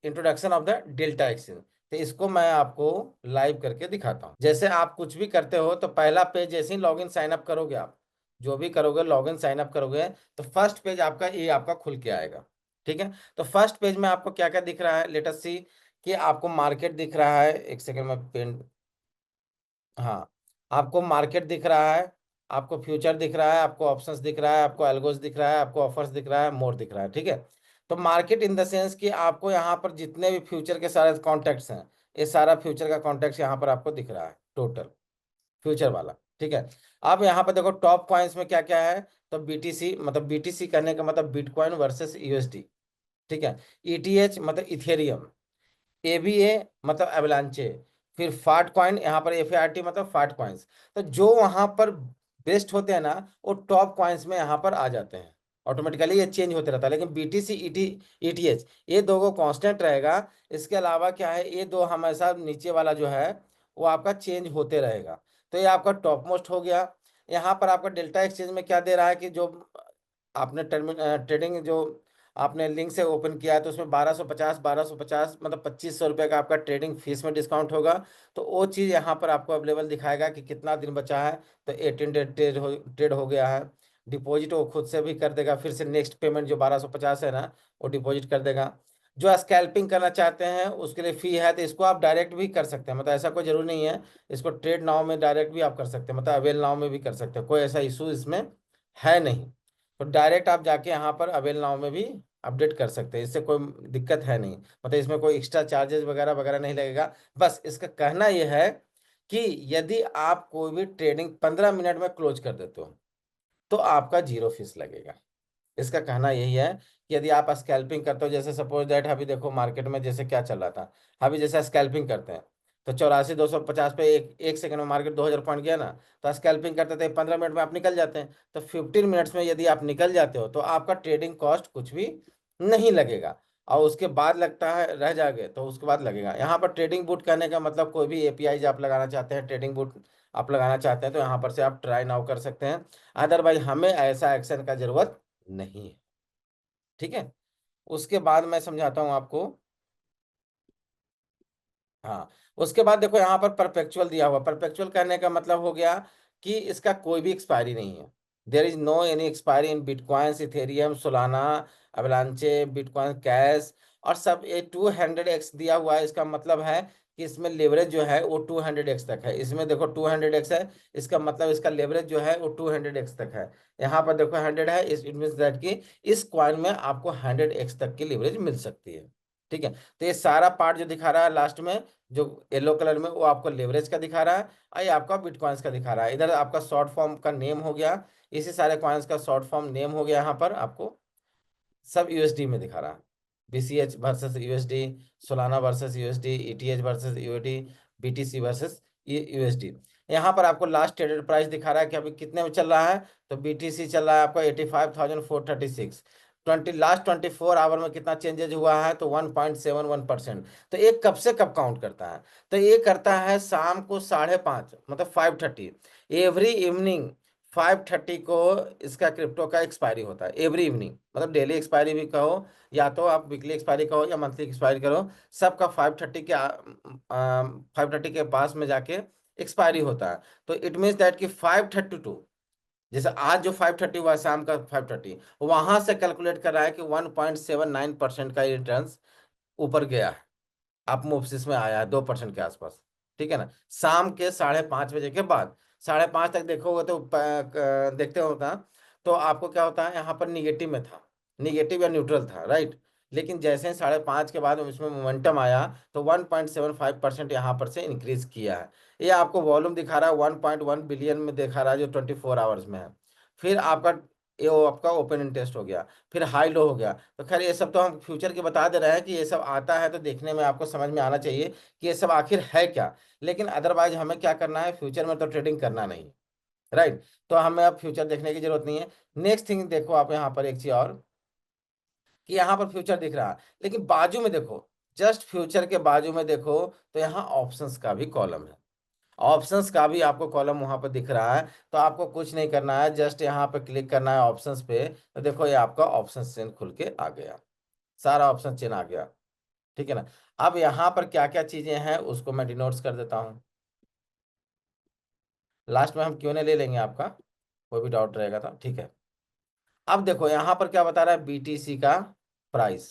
Introduction of the delta exchange. तो इसको मैं आपको लाइव करके दिखाता हूँ। जैसे आप कुछ भी करते हो तो पहला पेज जैसे ही लॉगिन साइन अप करोगे, आप जो भी करोगे लॉगिन साइन अप करोगे, तो फर्स्ट पेज आपका ये आपका खुल के आएगा। ठीक है, तो फर्स्ट पेज में आपको क्या क्या दिख रहा है, लेट अस सी। कि आपको मार्केट दिख रहा है, एक सेकंड में पेन, हाँ, आपको मार्केट दिख रहा है, आपको फ्यूचर दिख रहा है, आपको ऑप्शंस दिख रहा है, आपको एल्गोस दिख रहा है, आपको ऑफर्स दिख रहा है, मोर दिख रहा है। ठीक है, तो मार्केट इन द सेंस कि आपको यहाँ पर जितने भी फ्यूचर के सारे कॉन्टैक्ट्स हैं, ये सारा फ्यूचर का कॉन्टैक्ट यहाँ पर आपको दिख रहा है, टोटल फ्यूचर वाला। ठीक है, अब यहाँ पर देखो टॉप कॉइन्स में क्या क्या है। तो बीटीसी, मतलब बीटीसी कहने का मतलब बिटकॉइन वर्सेस यूएसडी। ठीक है, ईटीएच मतलब इथेरियम, एबीए मतलब एवलांचे, फिर फाट कॉइन, यहाँ पर एफआरटी मतलब फाट कॉइन्स। तो जो वहां पर बेस्ट होते हैं ना, वो टॉप कॉइन्स में यहाँ पर आ जाते हैं। ऑटोमेटिकली ये चेंज होते रहता है, लेकिन बीटीसी ईटीएच ये दो को कांस्टेंट रहेगा। इसके अलावा क्या है, ये दो हमेशा नीचे वाला जो है वो आपका चेंज होते रहेगा। तो ये आपका टॉप मोस्ट हो गया। यहाँ पर आपका डेल्टा एक्सचेंज में क्या दे रहा है कि जो आपने ट्रेडिंग जो आपने लिंक से ओपन किया है, तो उसमें 1250 मतलब 2500 रुपये का आपका ट्रेडिंग फीस में डिस्काउंट होगा। तो वो चीज़ यहाँ पर आपको अवेलेबल दिखाएगा कि कितना दिन बचा है। तो 18 डेज ट्रेड हो गया है। डिपॉजिट वो खुद से भी कर देगा, फिर से नेक्स्ट पेमेंट जो 1250 है ना, वो डिपॉजिट कर देगा। जो स्कैल्पिंग करना चाहते हैं उसके लिए फ़ी है, तो इसको आप डायरेक्ट भी कर सकते हैं, मतलब ऐसा कोई जरूरी नहीं है। इसको ट्रेड नाउ में डायरेक्ट भी आप कर सकते हैं, मतलब अवेल नाउ में भी कर सकते हैं, कोई ऐसा इशू इसमें है नहीं। तो डायरेक्ट आप जाके यहाँ पर अवेल नाउ में भी अपडेट कर सकते हैं, इससे कोई दिक्कत है नहीं। मतलब इसमें कोई एक्स्ट्रा चार्जेस वगैरह वगैरह नहीं लगेगा। बस इसका कहना यह है कि यदि आप कोई भी ट्रेडिंग 15 मिनट में क्लोज कर देते हो तो आपका जीरो फीस लगेगा। इसका कहना यही है कि यदि आप स्कैल्पिंग करते हो, जैसे सपोज दैट अभी देखो मार्केट में जैसे क्या चल रहा था, अभी जैसे स्कैल्पिंग करते हैं तो 84,250 पे एक सेकंड में मार्केट 2000 पॉइंट गया ना, तो स्कैल्पिंग करते थे 15 मिनट में आप निकल जाते हैं। तो 15 मिनट्स में यदि आप निकल जाते हो तो आपका ट्रेडिंग कॉस्ट कुछ भी नहीं लगेगा। और उसके बाद लगता है रह जाओगे तो उसके बाद लगेगा। यहाँ पर ट्रेडिंग बूट करने का मतलब कोई भी एपीआई आप लगाना चाहते हैं, ट्रेडिंग बूट आप लगाना चाहते हैं, तो यहाँ पर से आप ट्राई नाउ कर सकते हैं। अदरवाइज हमें ऐसा एक्शन का जरूरत नहीं है। ठीक है, उसके बाद मैं समझाता हूं आपको। हाँ, उसके बाद देखो यहाँ पर परपेचुअल दिया हुआ। परपेचुअल कहने का मतलब हो गया कि इसका कोई भी एक्सपायरी नहीं है। There is no any expiry in bitcoins, Ethereum, Solana, Avalanche, bitcoin cash और सब। ये 200x दिया हुआ है, इसका मतलब है कि इसमें लेवरेज जो है वो 200x तक है। इसमें देखो 200x है, इसका मतलब इसका लेवरेज जो है वो 200x तक है। यहाँ पर देखो 100 है, इट मीन्स दैट कि इस कॉइन में आपको 100x तक की लेवरेज मिल सकती है। ठीक है, तो ये सारा पार्ट जो दिखा रहा है लास्ट में, जो येलो कलर में, वो आपको लेवरेज का दिखा रहा है और ये आपका बिटकॉइंस का दिखा रहा है। इधर आपका शॉर्ट फॉर्म का नेम हो गया, इसी सारे कॉइन्स का शॉर्ट फॉर्म नेम हो गया। यहाँ पर आपको सब यूएसडी में दिखा रहा है। BCH versus USD, Solana versus USD, ETH versus USD, BTC versus USD. यहाँ पर आपको लास्ट ट्रेडेड प्राइस दिखा रहा है कि अभी कितने में चल रहा है। तो बीटीसी चल रहा है आपका 85,436। लास्ट 24 आवर में कितना चेंजेज हुआ है, तो 1.71%। तो एक कब से कब काउंट करता है, तो ये करता है शाम को 5:30, मतलब 5:30 एवरी इवनिंग। 5:30 को इसका क्रिप्टो का एक्सपायरी होता है, एवरी इवनिंग, मतलब डेली एक्सपायरी भी कहो या तो आप वीकली एक्सपायरी कहो या मंथली एक्सपायरी करो, सबका 5:30 के पास में जाके एक्सपायरी होता है। तो इट मीन्स दैट कि 5:32, जैसे आज जो 5:30 हुआ शाम का 5:30, वहां से कैलकुलेट कर रहा है कि 1.79% का रिटर्न ऊपर गया है, आप मूव में आया है 2% के आसपास। ठीक है ना, शाम के 5:30 बजे के बाद 5:30 तक देखोगे तो देखते होता, तो आपको क्या होता है, यहाँ पर निगेटिव में था, निगेटिव या न्यूट्रल था, राइट। लेकिन जैसे ही 5:30 के बाद इसमें मोमेंटम आया, तो 1.75% यहाँ पर से इंक्रीज किया है। ये आपको वॉल्यूम दिखा रहा है 1.1 बिलियन में दिखा रहा है, जो 24 आवर्स में है। फिर आपका ये वो आपका ओपन इंटरेस्ट हो गया, फिर हाई लो हो गया। तो खैर ये सब तो हम फ्यूचर की बता दे रहे हैं कि ये सब आता है तो देखने में आपको समझ में आना चाहिए कि ये सब आखिर है क्या। लेकिन अदरवाइज हमें क्या करना है, फ्यूचर में तो ट्रेडिंग करना नहीं, राइट। तो हमें अब फ्यूचर देखने की जरूरत नहीं है। नेक्स्ट थिंग देखो आप यहाँ पर एक चीज और, कि यहाँ पर फ्यूचर दिख रहा है, लेकिन बाजू में देखो, जस्ट फ्यूचर के बाजू में देखो, तो यहाँ ऑप्शंस का भी कॉलम है। ऑप्शंस का भी आपको कॉलम वहां पर दिख रहा है। तो आपको कुछ नहीं करना है, जस्ट यहाँ पे क्लिक करना है ऑप्शंस पे। तो देखो ये आपका ऑप्शन चेन खुल के आ गया, सारा ऑप्शन चेन आ गया। ठीक है ना। अब यहाँ पर क्या क्या चीजें हैं उसको मैं डिनोट्स कर देता हूँ। लास्ट में हम क्यों नहीं ले लेंगे आपका, कोई भी डाउट रहेगा तो, ठीक है। अब देखो यहाँ पर क्या बता रहा है, बीटीसी का प्राइस,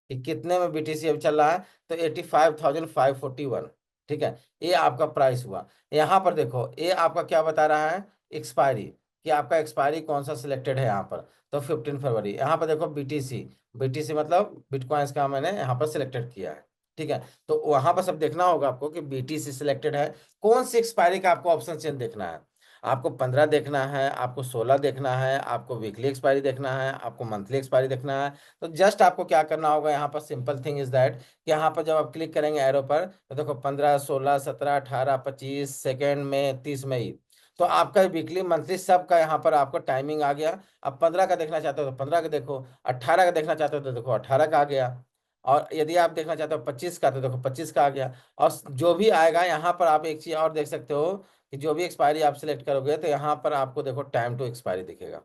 कि कितने में बीटीसी अभी चल रहा है, तो 85,541। ठीक है, ये आपका प्राइस हुआ। यहाँ पर देखो ये आपका क्या बता रहा है, एक्सपायरी, कि आपका एक्सपायरी कौन सा सिलेक्टेड है यहाँ पर, तो 15 फरवरी। यहाँ पर देखो बीटीसी, बीटीसी मतलब बिटकॉइंस का मैंने यहाँ पर सिलेक्टेड किया है। ठीक है, तो वहां पर सब देखना होगा आपको कि बीटीसी सिलेक्टेड है, कौन सी एक्सपायरी का आपको ऑप्शन चेंज देखना है। आपको 15 देखना है, आपको 16 देखना है, आपको वीकली एक्सपायरी देखना है, आपको मंथली एक्सपायरी देखना है। तो जस्ट आपको क्या करना होगा यहाँ पर, सिंपल थिंग इज दैट, कि यहाँ पर जब आप क्लिक करेंगे एरो पर, तो देखो 15, 16, 17, 18, 25, सेकेंड में 30 मई, तो आपका वीकली मंथली सब का यहाँ पर आपको टाइमिंग आ गया। अब 15 का देखना चाहते हो तो 15 का देखो, 18 का देखना चाहते हो तो देखो 18 का आ गया, और यदि आप देखना चाहते हो 25 का तो देखो 25 का आ गया। और जो भी आएगा यहाँ पर आप एक चीज और देख सकते हो, कि जो भी एक्सपायरी आप सिलेक्ट करोगे तो यहाँ पर आपको देखो टाइम टू एक्सपायरी दिखेगा,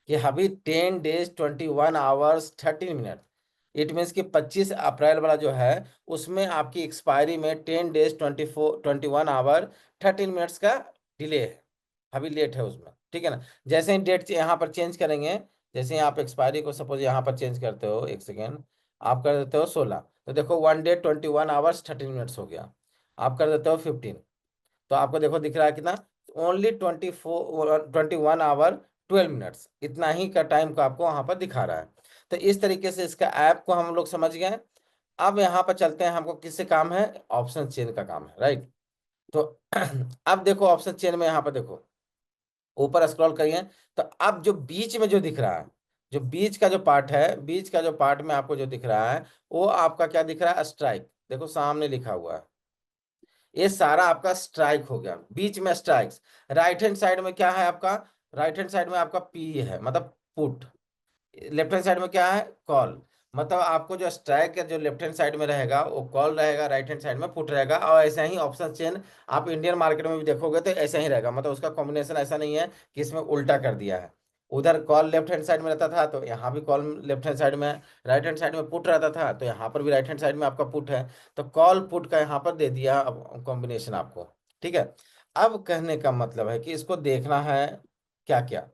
कि अभी 10 days 21 hours 13 minutes। It means कि 25 अप्रैल वाला जो है, उसमें आपकी एक्सपायरी में 10 days 24 21 hour 13 minutes का डिले है, अभी लेट है उसमें। ठीक है ना, जैसे ही डेट यहाँ पर चेंज करेंगे, जैसे ही आप एक्सपायरी को सपोज यहाँ पर चेंज करते हो, एक सेकेंड, आप कर देते हो 16, तो देखो 1 day 21 hours 13 minutes हो गया। आप कर देते हो 15, तो आपको देखो दिख रहा है कितना, ओनली 21 hour 12 minutes, इतना ही का टाइम को आपको वहां पर दिखा रहा है। तो इस तरीके से इसका ऐप को हम लोग समझ गए। अब यहाँ पर चलते हैं, हमको किससे काम है, ऑप्शन चेन का काम है, राइट। तो अब देखो ऑप्शन चेन में यहाँ पर देखो, ऊपर स्क्रॉल करिए, तो अब जो बीच में जो दिख रहा है, जो बीच का जो पार्ट है, बीच का जो पार्ट में आपको जो दिख रहा है, वो आपका क्या दिख रहा है, स्ट्राइक, देखो सामने लिखा हुआ है, ये सारा आपका स्ट्राइक हो गया, बीच में स्ट्राइक्स। राइट हैंड साइड में क्या है आपका, राइट हैंड साइड में आपका पी है, मतलब पुट। लेफ्ट हैंड साइड में क्या है, कॉल। मतलब आपको जो स्ट्राइक है जो लेफ्ट हैंड साइड में रहेगा वो कॉल रहेगा, राइट हैंड साइड में पुट रहेगा। और ऐसा ही ऑप्शन चेन आप इंडियन मार्केट में भी देखोगे तो ऐसा ही रहेगा, मतलब उसका कॉम्बिनेशन ऐसा नहीं है कि इसमें उल्टा कर दिया है। उधर कॉल लेफ्ट हैंड साइड में रहता था तो यहाँ भी कॉल लेफ्ट हैंड साइड में, राइट हैंड साइड में पुट रहता था तो यहाँ पर भी राइट हैंड साइड में आपका पुट है। तो कॉल पुट का यहाँ पर दे दिया अब कॉम्बिनेशन आपको। ठीक है, अब कहने का मतलब है कि इसको देखना है क्या क्या।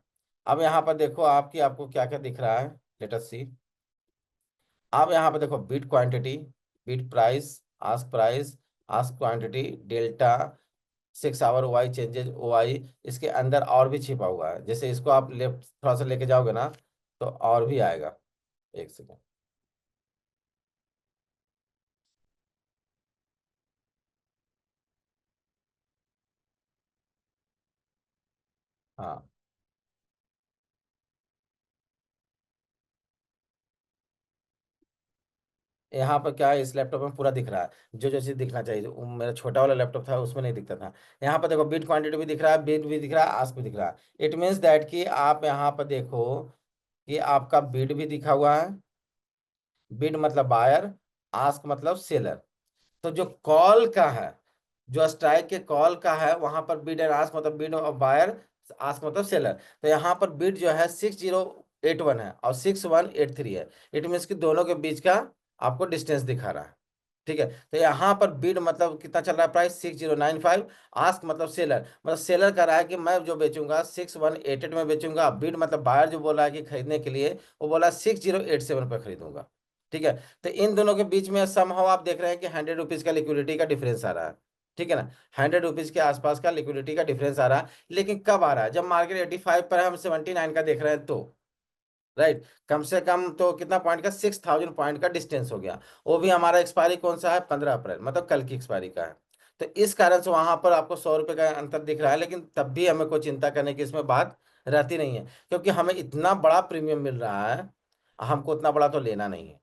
अब यहाँ पर देखो आपकी, आपको क्या क्या दिख रहा है, लेट अस सी। आप यहाँ पे देखो bid quantity, bid price, ask price, ask quantity, delta, 6 hour y changes O I, इसके अंदर और भी छिपा हुआ है। जैसे इसको आप लेफ्ट थोड़ा सा लेके जाओगे ना, तो और भी आएगा, एक सेकेंड। हाँ, यहाँ पर क्या है, इस लैपटॉप में पूरा दिख रहा है, जो जो चीज़ दिखना चाहिए, जो मेरा छोटा वाला लैपटॉप था उसमें नहीं दिखता था। यहाँ पर देखो बिट क्वांटिटी भी दिख रहा है, बिट भी दिख रहा है, आस्क भी दिख रहा है। इट मीन्स दैट कि आप यहाँ पर देखो कि आपका बिड भी दिखा हुआ है, बिड मतलब बायर, आस्क मतलब सेलर। तो जो कॉल का है, जो स्ट्राइक के कॉल का है, वहां पर बिड एंड आस्क मतलब बिड और बायर, आस्क मतलब सेलर। तो यहाँ पर बिड जो है 6081 है और 6183 है। इट मीन्स कि दोनों के बीच का आपको डिस्टेंस दिखा रहा है। ठीक है, तो यहाँ पर बिड मतलब कितना चल रहा है प्राइस, 6095। आस्क मतलब सेलर, मतलब सेलर कह रहा है कि मैं जो बेचूंगा 6188 में बेचूंगा। बिड मतलब बायर जो बोल रहा है कि खरीदने के लिए, वो बोला 6087 पर खरीदूंगा। ठीक है, तो इन दोनों के बीच में समहाउ आप देख रहे हैं कि 100 रुपीज का लिक्विडिटी का डिफरेंस आ रहा है। ठीक है ना, 100 रुपीज के आसपास का लिक्विडिटी का डिफरेंस आ रहा है। लेकिन कब आ रहा है, जब मार्केट 85 पर है, हम 79 का देख रहे हैं तो, राइट। कम से कम तो कितना पॉइंट का, 6000 पॉइंट का डिस्टेंस हो गया। वो भी हमारा एक्सपायरी कौन सा है, 15 अप्रैल, मतलब कल की एक्सपायरी का है। तो इस कारण से वहां पर आपको 100 रुपये का अंतर दिख रहा है, लेकिन तब भी हमें कोई चिंता करने की इसमें बात रहती नहीं है, क्योंकि हमें इतना बड़ा प्रीमियम मिल रहा है, हमको उतना बड़ा तो लेना नहीं है,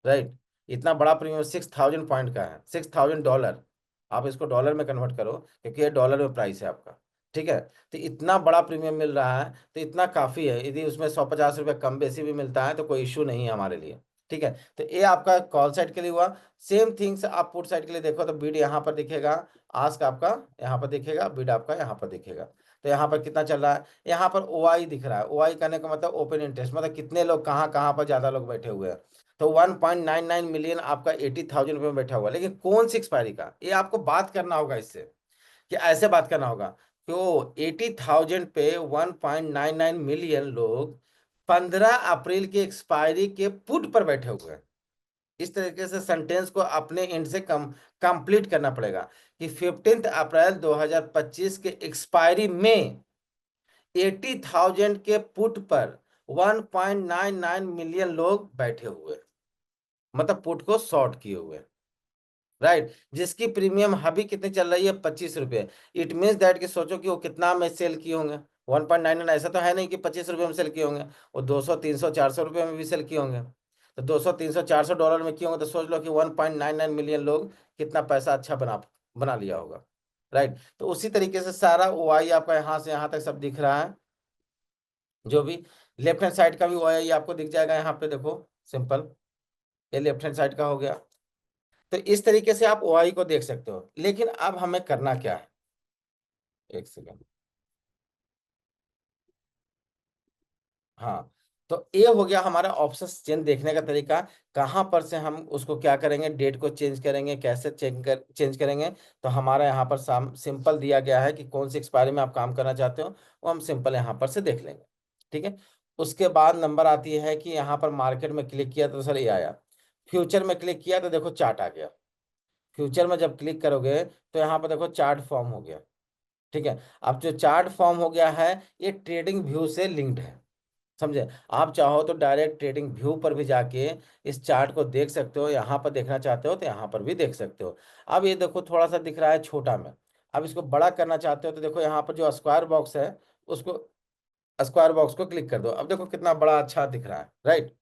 राइट। इतना बड़ा प्रीमियम 6000 पॉइंट का है, $6000। आप इसको डॉलर में कन्वर्ट करो, क्योंकि ये डॉलर में प्राइस है आपका। ठीक है, तो इतना बड़ा प्रीमियम मिल रहा है, तो इतना काफ़ी है। यदि उसमें 150 रुपये कम बेसी भी मिलता है तो कोई इशू नहीं है हमारे लिए। ठीक है, तो ये आपका कॉल साइड के लिए हुआ। सेम थिंग्स आप पुट साइड के लिए देखो, तो बीड यहाँ पर दिखेगा, आस्क आपका यहाँ पर दिखेगा, बीड आपका यहाँ पर दिखेगा। तो यहाँ पर कितना चल रहा है, यहाँ पर OI दिख रहा है। OI करने का मतलब ओपन इंटरेस्ट, मतलब कितने लोग कहाँ कहाँ पर ज्यादा लोग बैठे हुए हैं। तो 1.99 मिलियन आपका 80,000 रुपये में बैठा हुआ है। लेकिन कौन सी एक्सपायरी का, ये आपको बात करना होगा इससे, कि ऐसे बात करना होगा कि वो 80,000 पे 1.99 मिलियन लोग 15 अप्रैल की एक्सपायरी के पुट पर बैठे हुए हैं। इस तरीके से सेंटेंस को अपने एंड से कंप्लीट करना पड़ेगा कि 15 अप्रैल 2025 के एक्सपायरी में 80,000 के पुट पर 1.99 मिलियन लोग बैठे हुए, मतलब पुट को शॉर्ट किए हुए, राइट। जिसकी प्रीमियम अभी कितनी चल रही है, 25 रुपये। इट मीन्स दैट कि सोचो कि वो कितना में सेल किए होंगे, 1.99। ऐसा तो है नहीं कि 25 रुपये में सेल किए होंगे, वो 200 300 400 रुपये में भी सेल किए होंगे। तो 200 300 400 डॉलर में किए होंगे, तो सोच लो कि 1.99 मिलियन लोग कितना पैसा अच्छा बना बना लिया होगा, राइट। तो उसी तरीके से सारा OI आपका यहाँ से यहाँ तक सब दिख रहा है। जो भी लेफ्ट हैंड साइड का भी OI आपको दिख जाएगा यहाँ पे, देखो सिंपल, ये लेफ्ट हैंड साइड का हो गया। तो इस तरीके से आप OI को देख सकते हो। लेकिन अब हमें करना क्या है, एक सेकेंड। हाँ, तो ये हो गया हमारा ऑप्शन चेंज देखने का तरीका। कहाँ पर से हम उसको क्या करेंगे, डेट को चेंज करेंगे, कैसे चेंज करेंगे। तो हमारा यहाँ पर सिंपल दिया गया है कि कौन सी एक्सपायरी में आप काम करना चाहते हो, वो हम सिंपल यहाँ पर से देख लेंगे। ठीक है। उसके बाद नंबर आती है कि यहाँ पर मार्केट में क्लिक किया तो सर ये आया, फ्यूचर में क्लिक किया तो देखो चार्ट आ गया। फ्यूचर में जब क्लिक करोगे तो यहाँ पर देखो चार्ट फॉर्म हो गया। ठीक है। अब जो चार्ट फॉर्म हो गया है, ये ट्रेडिंग व्यू से लिंक्ड है, समझे। आप चाहो तो डायरेक्ट ट्रेडिंग व्यू पर भी जाके इस चार्ट को देख सकते हो, यहाँ पर देखना चाहते हो तो यहाँ पर भी देख सकते हो। अब ये देखो थोड़ा सा दिख रहा है छोटा में, अब इसको बड़ा करना चाहते हो तो देखो यहाँ पर जो स्क्वायर बॉक्स है, उसको स्क्वायर बॉक्स को क्लिक कर दो। अब देखो कितना बड़ा अच्छा दिख रहा है, राइट।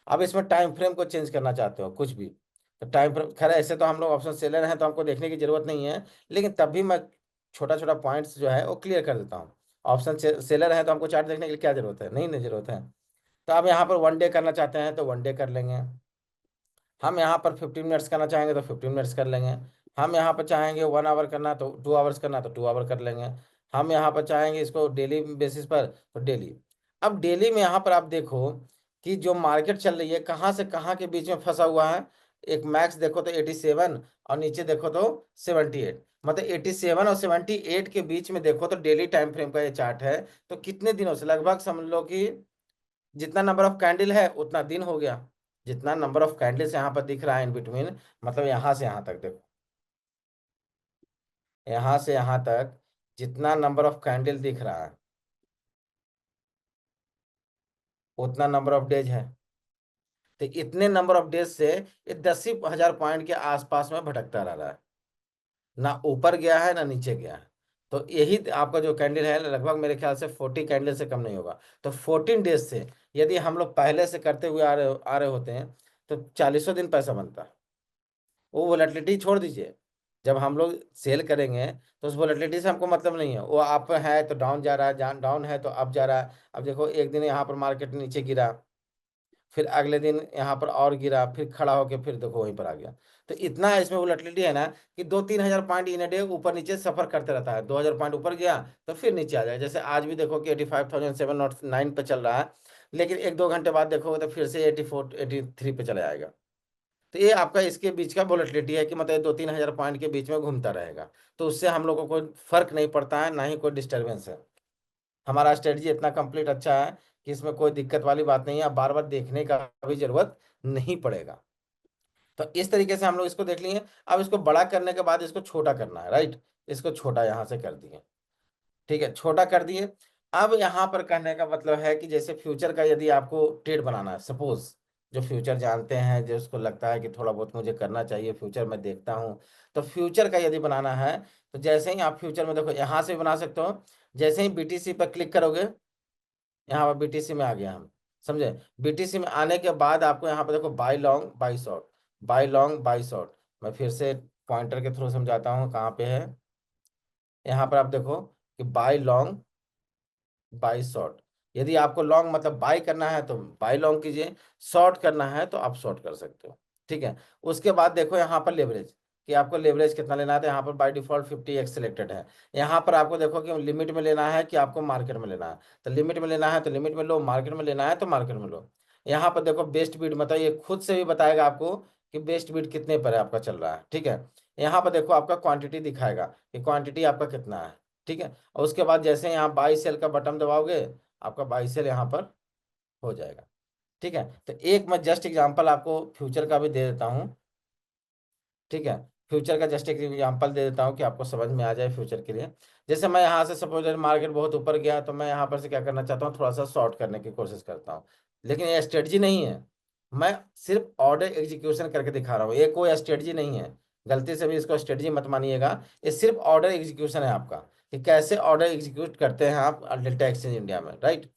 अब इसमें टाइम फ्रेम को चेंज करना चाहते हो कुछ भी, तो टाइम फ्रेम, खैर ऐसे तो हम लोग ऑप्शन सेलर हैं तो हमको देखने की जरूरत नहीं है, लेकिन तब भी मैं छोटा छोटा पॉइंट्स जो है वो क्लियर कर देता हूँ। ऑप्शन सेलर है तो हमको चार्ट देखने के लिए क्या जरूरत है, नहीं नहीं जरूरत है। तो आप यहाँ पर 1 डे करना चाहते हैं तो 1 डे कर लेंगे। हम यहाँ पर 15 मिनट्स करना चाहेंगे तो 15 मिनट्स कर लेंगे। हम यहाँ पर चाहेंगे 1 आवर करना तो 2 आवर्स करना तो 2 आवर कर लेंगे। हम यहाँ पर चाहेंगे इसको डेली बेसिस पर तो डेली। अब डेली में यहाँ पर आप देखो कि जो मार्केट चल रही है कहाँ से कहाँ के बीच में फंसा हुआ है। एक मैक्स देखो तो 87 और नीचे देखो तो 78, मतलब 87 और 78 के बीच में देखो तो डेली टाइम फ्रेम का ये चार्ट है। तो कितने दिनों से, लगभग समझ लो कि जितना नंबर ऑफ कैंडल है उतना दिन हो गया। जितना नंबर ऑफ कैंडल्स यहाँ पर दिख रहा है इन बिटवीन, मतलब यहाँ से यहाँ तक देखो, यहाँ से यहाँ तक जितना नंबर ऑफ कैंडल दिख रहा है उतना नंबर ऑफ डेज है। तो इतने नंबर ऑफ डेज से ये 10,000 पॉइंट के आसपास में भटकता रह रहा है, ना ऊपर गया है ना नीचे गया है। तो यही आपका जो कैंडल है लगभग मेरे ख्याल से 40 कैंडल से कम नहीं होगा। तो 14 डेज से यदि हम लोग पहले से करते हुए आ रहे होते हैं तो 40 दिन पैसा बनता। वो वोलेटिलिटी छोड़ दीजिए, जब हम लोग सेल करेंगे तो उस वोलेटिलिटी से हमको मतलब नहीं है। वो अप है तो डाउन जा रहा है, डाउन है तो अप जा रहा है। अब देखो एक दिन यहाँ पर मार्केट नीचे गिरा, फिर अगले दिन यहाँ पर और गिरा, फिर खड़ा होके फिर देखो वहीं पर आ गया। तो इतना इसमें वोलेटिलिटी है ना कि 2-3 हजार पॉइंट इन डे ऊपर नीचे सफर करते रहता है। 2,000 पॉइंट ऊपर गया तो फिर नीचे आ जाए, जैसे आज भी देखो कि 85,709 पे चल रहा है, लेकिन 1-2 घंटे बाद देखोगे तो फिर से 84 83 पे चला जाएगा। तो ये आपका इसके बीच का वोलेटिलिटी है कि मतलब 2-3 हजार पॉइंट के बीच में घूमता रहेगा। तो उससे हम लोगों को कोई फर्क नहीं पड़ता है, ना ही कोई डिस्टरबेंस है। हमारा स्ट्रेटजी इतना कंप्लीट अच्छा है कि इसमें कोई दिक्कत वाली बात नहीं है, आप बार बार देखने का भी जरूरत नहीं पड़ेगा। तो इस तरीके से हम लोग इसको देख लिए। अब इसको बड़ा करने के बाद इसको छोटा करना है, राइट। इसको छोटा यहाँ से कर दिए, ठीक है, छोटा कर दिए। अब यहाँ पर कहने का मतलब है कि जैसे फ्यूचर का यदि आपको ट्रेड बनाना है, सपोज जो फ्यूचर जानते हैं, जो उसको लगता है कि थोड़ा बहुत मुझे करना चाहिए, फ्यूचर में देखता हूँ, तो फ्यूचर का यदि बनाना है तो जैसे ही आप फ्यूचर में देखो यहाँ से भी बना सकते हो। जैसे ही BTC पर क्लिक करोगे, यहाँ पर BTC में आ गया हम, समझे। BTC में आने के बाद आपको यहाँ पर देखो by long by short, by long by short. मैं फिर से पॉइंटर के थ्रू समझाता हूँ कहाँ पे है। यहाँ पर आप देखो कि बाई लॉन्ग बाई शॉर्ट। यदि आपको लॉन्ग मतलब बाई करना है तो बाई लॉन्ग कीजिए, शॉर्ट करना है तो आप शॉर्ट कर सकते हो। ठीक है। उसके बाद देखो यहाँ पर लेवरेज, कि आपको लेवरेज कितना लेना है, तो यहाँ पर बाय डिफॉल्ट 50x सिलेक्टेड है। यहाँ पर आपको देखो कि लिमिट में लेना है कि आपको मार्केट में लेना है, तो लिमिट में लेना है तो लिमिट में लो, मार्केट में लेना है तो मार्केट में लो। यहाँ पर देखो बेस्ट बीड, मतलब ये खुद से भी बताएगा आपको कि बेस्ट बीड कितने पर है आपका चल रहा है, ठीक है। यहाँ पर देखो आपका क्वांटिटी दिखाएगा कि क्वांटिटी आपका कितना है, ठीक है। और उसके बाद जैसे यहाँ बाई सेल का बटन दबाओगे, आपका बाई सेल यहाँ पर हो जाएगा, ठीक है। तो एक मैं जस्ट एग्जांपल आपको फ्यूचर का भी दे देता हूँ, ठीक है। फ्यूचर का जस्ट एक एग्जांपल दे देता हूँ कि आपको समझ में आ जाए फ्यूचर के लिए। जैसे मैं यहाँ से सपोज मार्केट बहुत ऊपर गया, तो मैं यहाँ पर से क्या करना चाहता हूँ, थोड़ा सा शॉर्ट करने की कोशिश करता हूँ। लेकिन ये स्ट्रेटजी नहीं है, मैं सिर्फ ऑर्डर एग्जीक्यूशन करके दिखा रहा हूँ, ये कोई स्ट्रेटजी नहीं है। गलती से भी इसको स्ट्रेटजी मत मानिएगा, ये सिर्फ ऑर्डर एग्जीक्यूशन है आपका, कि कैसे ऑर्डर एग्जीक्यूट करते हैं आप डेल्टा एक्सचेंज इंडिया में, राइट।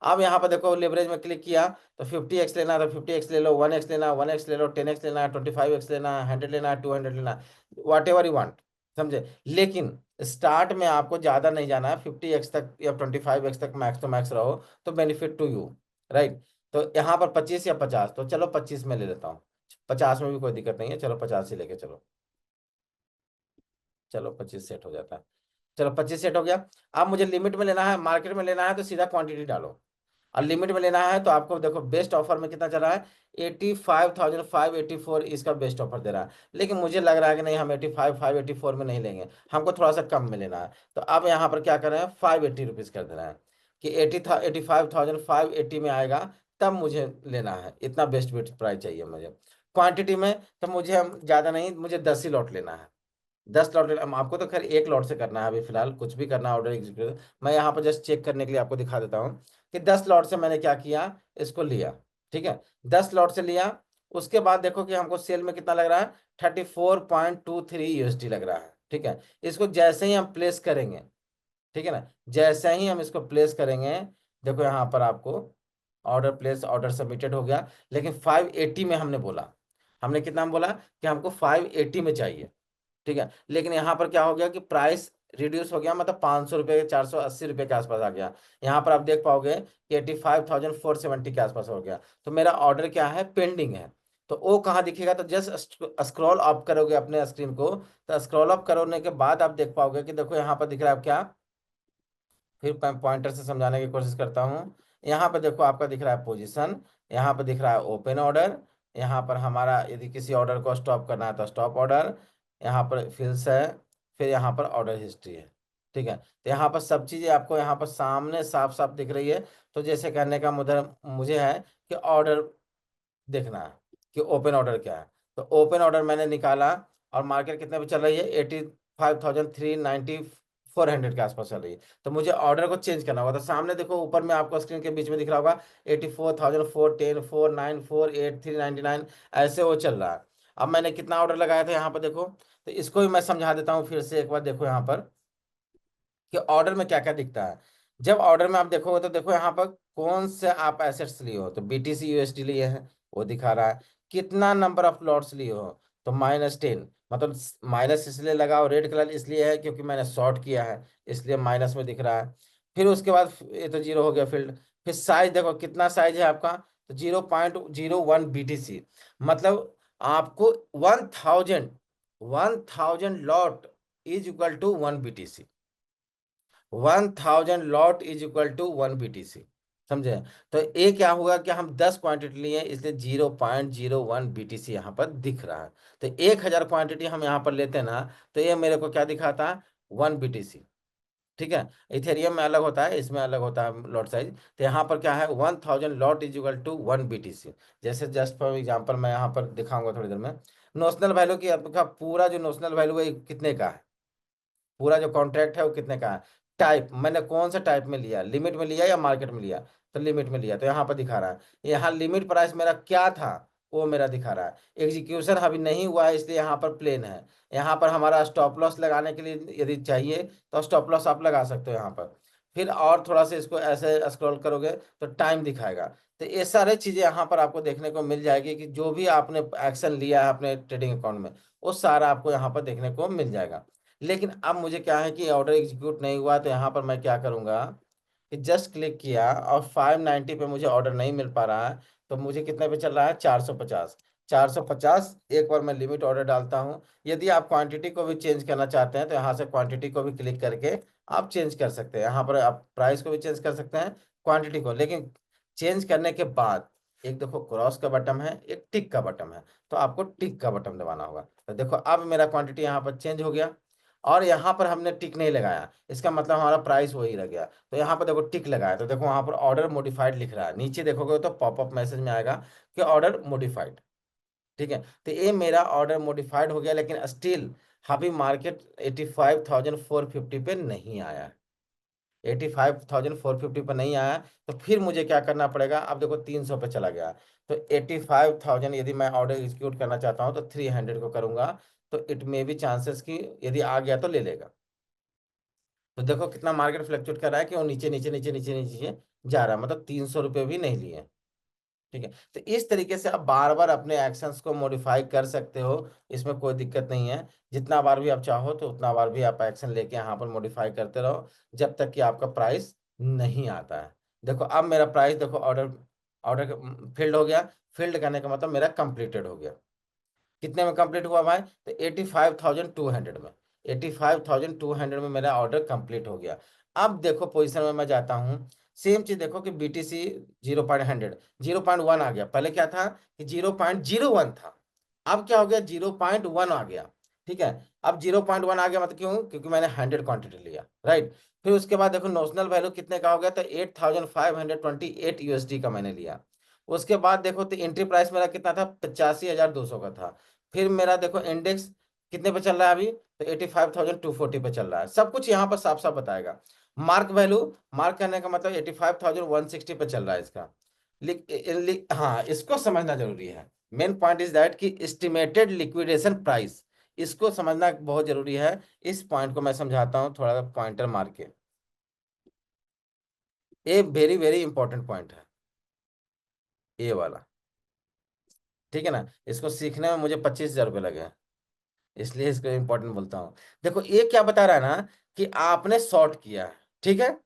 अब यहाँ पर देखो लेवरेज में क्लिक किया, तो 50x लेना है तो 50x ले लो, 1x लेना है 1x ले लो, 10x लेना है, 25x लेना है, 100 लेना है, 200 लेना है, वॉट एवर यू वांट, समझे। लेकिन स्टार्ट में आपको ज्यादा नहीं जाना है, 50x तक या 25x तक मैक्स टू मैक्स रहो, तो बेनिफिट टू यू, राइट। तो यहाँ पर 25 या 50, तो चलो 25 में ले लेता हूँ, 50 में भी कोई दिक्कत नहीं है, चलो 50 ही लेके चलो, चलो 25 सेट हो जाता है। चलो 25 सेट हो गया। अब मुझे लिमिट में लेना है, मार्केट में लेना है, तो सीधा क्वांटिटी डालो। और लिमिट में लेना है तो आपको देखो बेस्ट ऑफर में कितना चल रहा है, 85,584 इसका बेस्ट ऑफर दे रहा है। लेकिन मुझे लग रहा है कि नहीं, हम 85,584 में नहीं लेंगे, हमको थोड़ा सा कम में लेना है। तो अब यहाँ पर क्या कर रहे हैं, 580 रुपीज़ कर दे रहे हैं कि 85,580 में आएगा, तब मुझे लेना है, इतना बेस्ट बेस्ट प्राइस चाहिए मुझे। क्वांटिटी में तो मुझे हम ज़्यादा नहीं, मुझे 10 ही लॉट लेना है, 10 लॉट लेना। आपको तो खैर एक लॉट से करना है, अभी फिलहाल कुछ भी करना है ऑर्डर एग्जीक्यूट। मैं यहाँ पर जस्ट चेक करने के लिए आपको दिखा देता हूँ कि 10 लॉट से मैंने क्या किया, इसको लिया, ठीक है। 10 लॉट से लिया, उसके बाद देखो कि हमको सेल में कितना लग रहा है, 34.23 USD लग रहा है, ठीक है। इसको जैसे ही हम प्लेस करेंगे, ठीक है ना, जैसे ही हम इसको प्लेस करेंगे, देखो यहाँ पर आपको ऑर्डर प्लेस, ऑर्डर सबमिटेड हो गया। लेकिन 580 में हमने बोला, हमने कितना बोला कि हमको 580 में चाहिए, ठीक है। लेकिन यहाँ पर क्या हो गया कि प्राइस रिड्यूस हो गया, मतलब 500 रुपये, 480 रुपये के आसपास आ गया। यहाँ पर आप देख पाओगे कि 85,470 के आसपास हो गया। तो मेरा ऑर्डर क्या है, पेंडिंग है। तो वो कहाँ दिखेगा, तो जस्ट स्क्रॉल अप करोगे अपने स्क्रीन को, तो स्क्रॉल अप करने के बाद आप देख पाओगे कि देखो यहाँ पर दिख रहा है क्या, फिर मैं पॉइंटर से समझाने की कोशिश करता हूँ। यहाँ पर देखो आपका दिख रहा है पोजीशन, यहाँ पर दिख रहा है ओपन ऑर्डर, यहाँ पर हमारा यदि किसी ऑर्डर को स्टॉप करना है तो स्टॉप ऑर्डर, यहाँ पर फिल्स है, फिर यहाँ पर ऑर्डर हिस्ट्री है, ठीक है। तो यहाँ पर सब चीज़ें आपको यहाँ पर सामने साफ साफ दिख रही है। तो जैसे कहने का मुझे है कि ऑर्डर देखना है कि ओपन ऑर्डर क्या है। तो ओपन ऑर्डर मैंने निकाला, और मार्केट कितने पे चल रही है, 85,390 400 के आसपास चल रही है। तो मुझे ऑर्डर को चेंज करना होगा। तो सामने देखो ऊपर में आपको स्क्रीन के बीच में दिख रहा होगा 84,410,494,8,399, ऐसे वो चल रहा है। अब मैंने कितना ऑर्डर लगाया था यहाँ पर देखो, तो इसको भी मैं समझा देता हूँ फिर से एक बार। देखो यहाँ पर कि ऑर्डर में क्या क्या दिखता है। जब ऑर्डर में आप देखोगे तो देखो यहाँ पर कौन से आप एसेट्स लिए हो, तो BTC USD लिए हैं, वो दिखा रहा है। कितना नंबर ऑफ लॉट्स लिए हो, तो -10, मतलब माइनस इसलिए लगा, और रेड कलर इसलिए है क्योंकि मैंने शॉर्ट किया है, इसलिए माइनस में दिख रहा है। फिर उसके बाद ये तो जीरो हो गया फील्ड। फिर साइज देखो कितना साइज है आपका, तो 0.01 BTC, मतलब आपको 1,000 is equal to 1 BTC, 1,000 lot is equal to 1 BTC, समझे। तो ये क्या हुआ कि हम 10 क्वांटिटी लिए, इसलिए 0.01 BTC यहाँ पर दिख रहा है। तो 1,000 क्वांटिटी हम यहाँ पर लेते हैं ना, तो ये मेरे को क्या दिखाता है, 1 BTC, ठीक है। इथेरियम में अलग होता है, इसमें अलग होता है लॉट साइज। तो यहाँ पर क्या है, 1,000 lot is equal to 1 BTC। जैसे जस्ट फॉर एग्जाम्पल मैं यहाँ पर दिखाऊंगा थोड़ी देर में। नोशनल वैल्यू की आपका पूरा जो नोशनल वैल्यू है कितने का है, पूरा जो कॉन्ट्रैक्ट है वो कितने का है। टाइप मैंने कौन सा टाइप में लिया, लिमिट में लिया या मार्केट में लिया, तो लिमिट में लिया, तो यहाँ पर दिखा रहा है। यहाँ लिमिट प्राइस मेरा क्या था, वो मेरा दिखा रहा है। एग्जीक्यूशन अभी नहीं हुआ है, इसलिए यहाँ पर प्लेन है। यहाँ पर हमारा स्टॉप लॉस लगाने के लिए यदि चाहिए तो स्टॉप लॉस आप लगा सकते हो यहाँ पर। फिर और थोड़ा सा इसको ऐसे स्क्रॉल करोगे तो टाइम दिखाएगा। तो ये सारे चीजें यहाँ पर आपको देखने को मिल जाएगी कि जो भी आपने एक्शन लिया है अपने ट्रेडिंग अकाउंट में, वो सारा आपको यहाँ पर देखने को मिल जाएगा। लेकिन अब मुझे क्या है कि ऑर्डर एग्जीक्यूट नहीं हुआ, तो यहाँ पर मैं क्या करूँगा कि जस्ट क्लिक किया और 590 पे मुझे ऑर्डर नहीं मिल पा रहा है, तो मुझे कितने पे चल रहा है, 450। 450 एक बार मैं लिमिट ऑर्डर डालता हूँ। यदि आप क्वांटिटी को भी चेंज करना चाहते हैं तो यहाँ से क्वांटिटी को भी क्लिक करके आप चेंज कर सकते हैं। यहाँ पर आप प्राइस को भी चेंज कर सकते हैं, क्वांटिटी को। लेकिन चेंज करने के बाद एक देखो क्रॉस का बटन है, एक टिक का बटन है, तो आपको टिक का बटन दबाना होगा। तो देखो अब मेरा क्वांटिटी यहाँ पर चेंज हो गया, और यहाँ पर हमने टिक नहीं लगाया, इसका मतलब हमारा प्राइस वही रह गया। तो यहाँ पर देखो टिक लगाया, तो देखो वहाँ पर ऑर्डर मॉडिफाइड लिख रहा है, नीचे देखोगे तो पॉपअप मैसेज में आएगा कि ऑर्डर मॉडिफाइड। ठीक है, तो ये मेरा ऑर्डर मॉडिफाइड हो गया, लेकिन स्टिल अभी मार्केट 85,450 पे नहीं आया है। 85,450 पर नहीं आया, तो फिर मुझे क्या करना पड़ेगा, अब देखो 300 पे चला गया। तो 85,000 यदि मैं ऑर्डर एग्जीक्यूट करना चाहता हूँ तो 300 को करूंगा, तो इट मे बी चांसेस कि यदि आ गया तो ले लेगा। तो देखो कितना मार्केट फ्लक्चुएट कर रहा है कि वो नीचे नीचे नीचे नीचे नीचे जा रहा है, मतलब 300 रुपये भी नहीं लिए। ठीक है, तो इस तरीके से आप बार बार अपने एक्शंस को मॉडिफाई कर सकते हो, इसमें कोई दिक्कत नहीं है। जितना बार भी आप चाहो तो उतना बार भी आप एक्शन लेके यहाँ पर मॉडिफाई करते रहो, जब तक कि आपका प्राइस नहीं आता है। देखो अब मेरा प्राइस देखो, ऑर्डर ऑर्डर फील्ड हो गया। फील्ड करने का मतलब मेरा कंप्लीटेड हो गया। कितने में कंप्लीट हुआ भाई, तो 85,200 में। 85,200 में मेरा ऑर्डर कंप्लीट हो गया। अब देखो पोजीशन में मैं जाता हूँ, सेम चीज देखो कि BTC 0.100 0.1 आ गया। पहले क्या था कि 0.01 था, अब क्या हो गया, 0.1 आ गया। ठीक है, अब 0.1 आ गया, मतलब क्यों, क्योंकि मैंने 100 क्वांटिटी लिया, राइट। फिर उसके बाद देखो नोशनल वैल्यू कितने का हो गया, तो 8,528 USD का मैंने लिया। उसके बाद देखो तो एंट्री प्राइस मेरा कितना था, 85,200 का था। फिर मेरा देखो इंडेक्स कितने पे चल रहा है अभी, तो 85,240 पे चल रहा है। सब कुछ यहाँ पर साफ साफ बताएगा। मार्क वैल्यू, मार्क करने का मतलब 85,160 पे चल रहा है इसका। हाँ, इसको समझना जरूरी है। मेन पॉइंट इज दैट कि एस्टिमेटेड लिक्विडेशन प्राइस, इसको समझना बहुत जरूरी है। इस पॉइंट को मैं समझाता हूँ थोड़ा सा पॉइंटर मार के। ये वेरी वेरी इंपॉर्टेंट पॉइंट है, ये वाला। ठीक है ना, इसको सीखने में मुझे 25,000 रुपये लगे हैं, इसलिए इसको इंपॉर्टेंट बोलता हूँ। देखो ये क्या बता रहा है ना, कि आपने शॉर्ट किया है। ठीक है,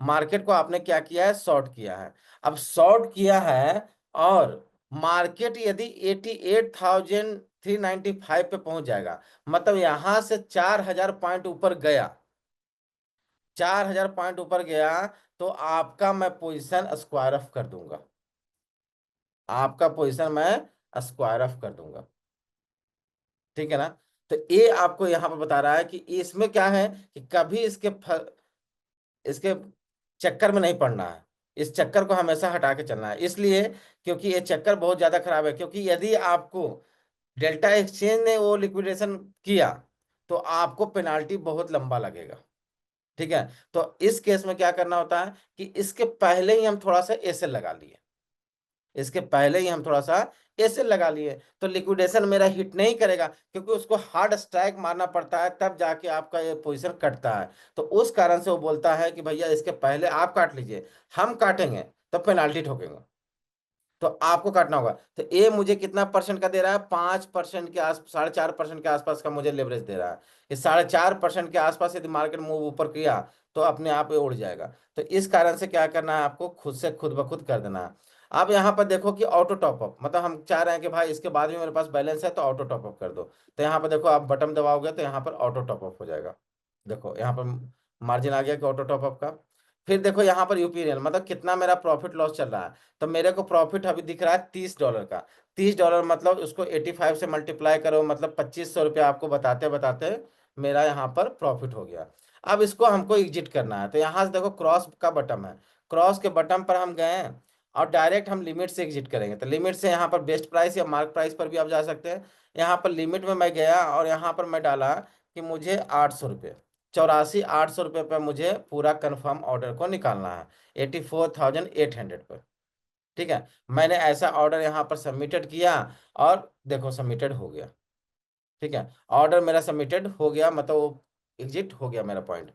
मार्केट को आपने क्या किया है, शॉर्ट किया है। अब शॉर्ट किया है, और मार्केट यदि 88,395 पे पहुंच जाएगा, मतलब यहां से 4,000 पॉइंट ऊपर गया, 4,000 पॉइंट ऊपर गया, तो आपका मैं पोजीशन स्क्वायर ऑफ कर दूंगा। आपका पोजीशन मैं स्क्वायर ऑफ कर दूंगा। ठीक है ना, तो ये आपको यहाँ पर बता रहा है कि इसमें क्या है, कि कभी इसके चक्कर में नहीं पड़ना है। इस चक्कर को हमेशा हटा के चलना है, इसलिए क्योंकि ये चक्कर बहुत ज्यादा खराब है। क्योंकि यदि आपको डेल्टा एक्सचेंज ने वो लिक्विडेशन किया, तो आपको पेनाल्टी बहुत लंबा लगेगा। ठीक है, तो इस केस में क्या करना होता है कि इसके पहले ही हम थोड़ा सा एसएल लगा लिए, इसके पहले ही हम थोड़ा सा ऐसे लगा लिए, तो लिक्विडेशन मेरा हिट नहीं करेगा, क्योंकि उसको हार्ड स्ट्राइक मारना पड़ता है, तब जाके आपका ये पोजीशन कटता है। तो उस कारण से वो बोलता है कि भैया इसके पहले आप काट लीजिए, हम काटेंगे तो पेनाल्टी ठोकेंगे, तो आपको काटना होगा। तो ये मुझे कितना परसेंट का दे रहा है, 5% के आस 4.5% के आसपास का मुझे लेवरेज दे रहा है। इस 4.5% के आसपास यदि मार्केट मूव ऊपर किया, तो अपने आप ये उड़ जाएगा। तो इस कारण से क्या करना है, आपको खुद से खुद ब खुद कर देना है। अब यहाँ पर देखो कि ऑटो टॉपअप, मतलब हम चाह रहे हैं कि भाई इसके बाद भी मेरे पास बैलेंस है तो ऑटो टॉपअप कर दो। तो यहाँ पर देखो आप बटन दबाओगे तो यहाँ पर ऑटो टॉपअप हो जाएगा। देखो यहाँ पर मार्जिन आ गया कि ऑटो टॉपअप का। फिर देखो यहाँ पर यूपीरियल, मतलब कितना मेरा प्रॉफिट लॉस चल रहा है। तो मेरे को प्रॉफिट अभी दिख रहा है $30 का। $30 मतलब उसको 85 से मल्टीप्लाई करो, मतलब 2,500 रुपया आपको बताते बताते मेरा यहाँ पर प्रॉफिट हो गया। अब इसको हमको एग्जिट करना है, तो यहाँ से देखो क्रॉस का बटन है, क्रॉस के बटन पर हम गए हैं, और डायरेक्ट हम लिमिट से एग्जिट करेंगे। तो लिमिट से यहाँ पर बेस्ट प्राइस या मार्क प्राइस पर भी आप जा सकते हैं। यहाँ पर लिमिट में मैं गया, और यहाँ पर मैं डाला कि मुझे 800 रुपये, 84,800 रुपये पर मुझे पूरा कंफर्म ऑर्डर को निकालना है, 84,800 पर। ठीक है, मैंने ऐसा ऑर्डर यहाँ पर सबमिटेड किया, और देखो सबमिटेड हो गया। ठीक है, ऑर्डर मेरा सबमिटेड हो गया, मतलब वो एग्जिट हो गया मेरा पॉइंट।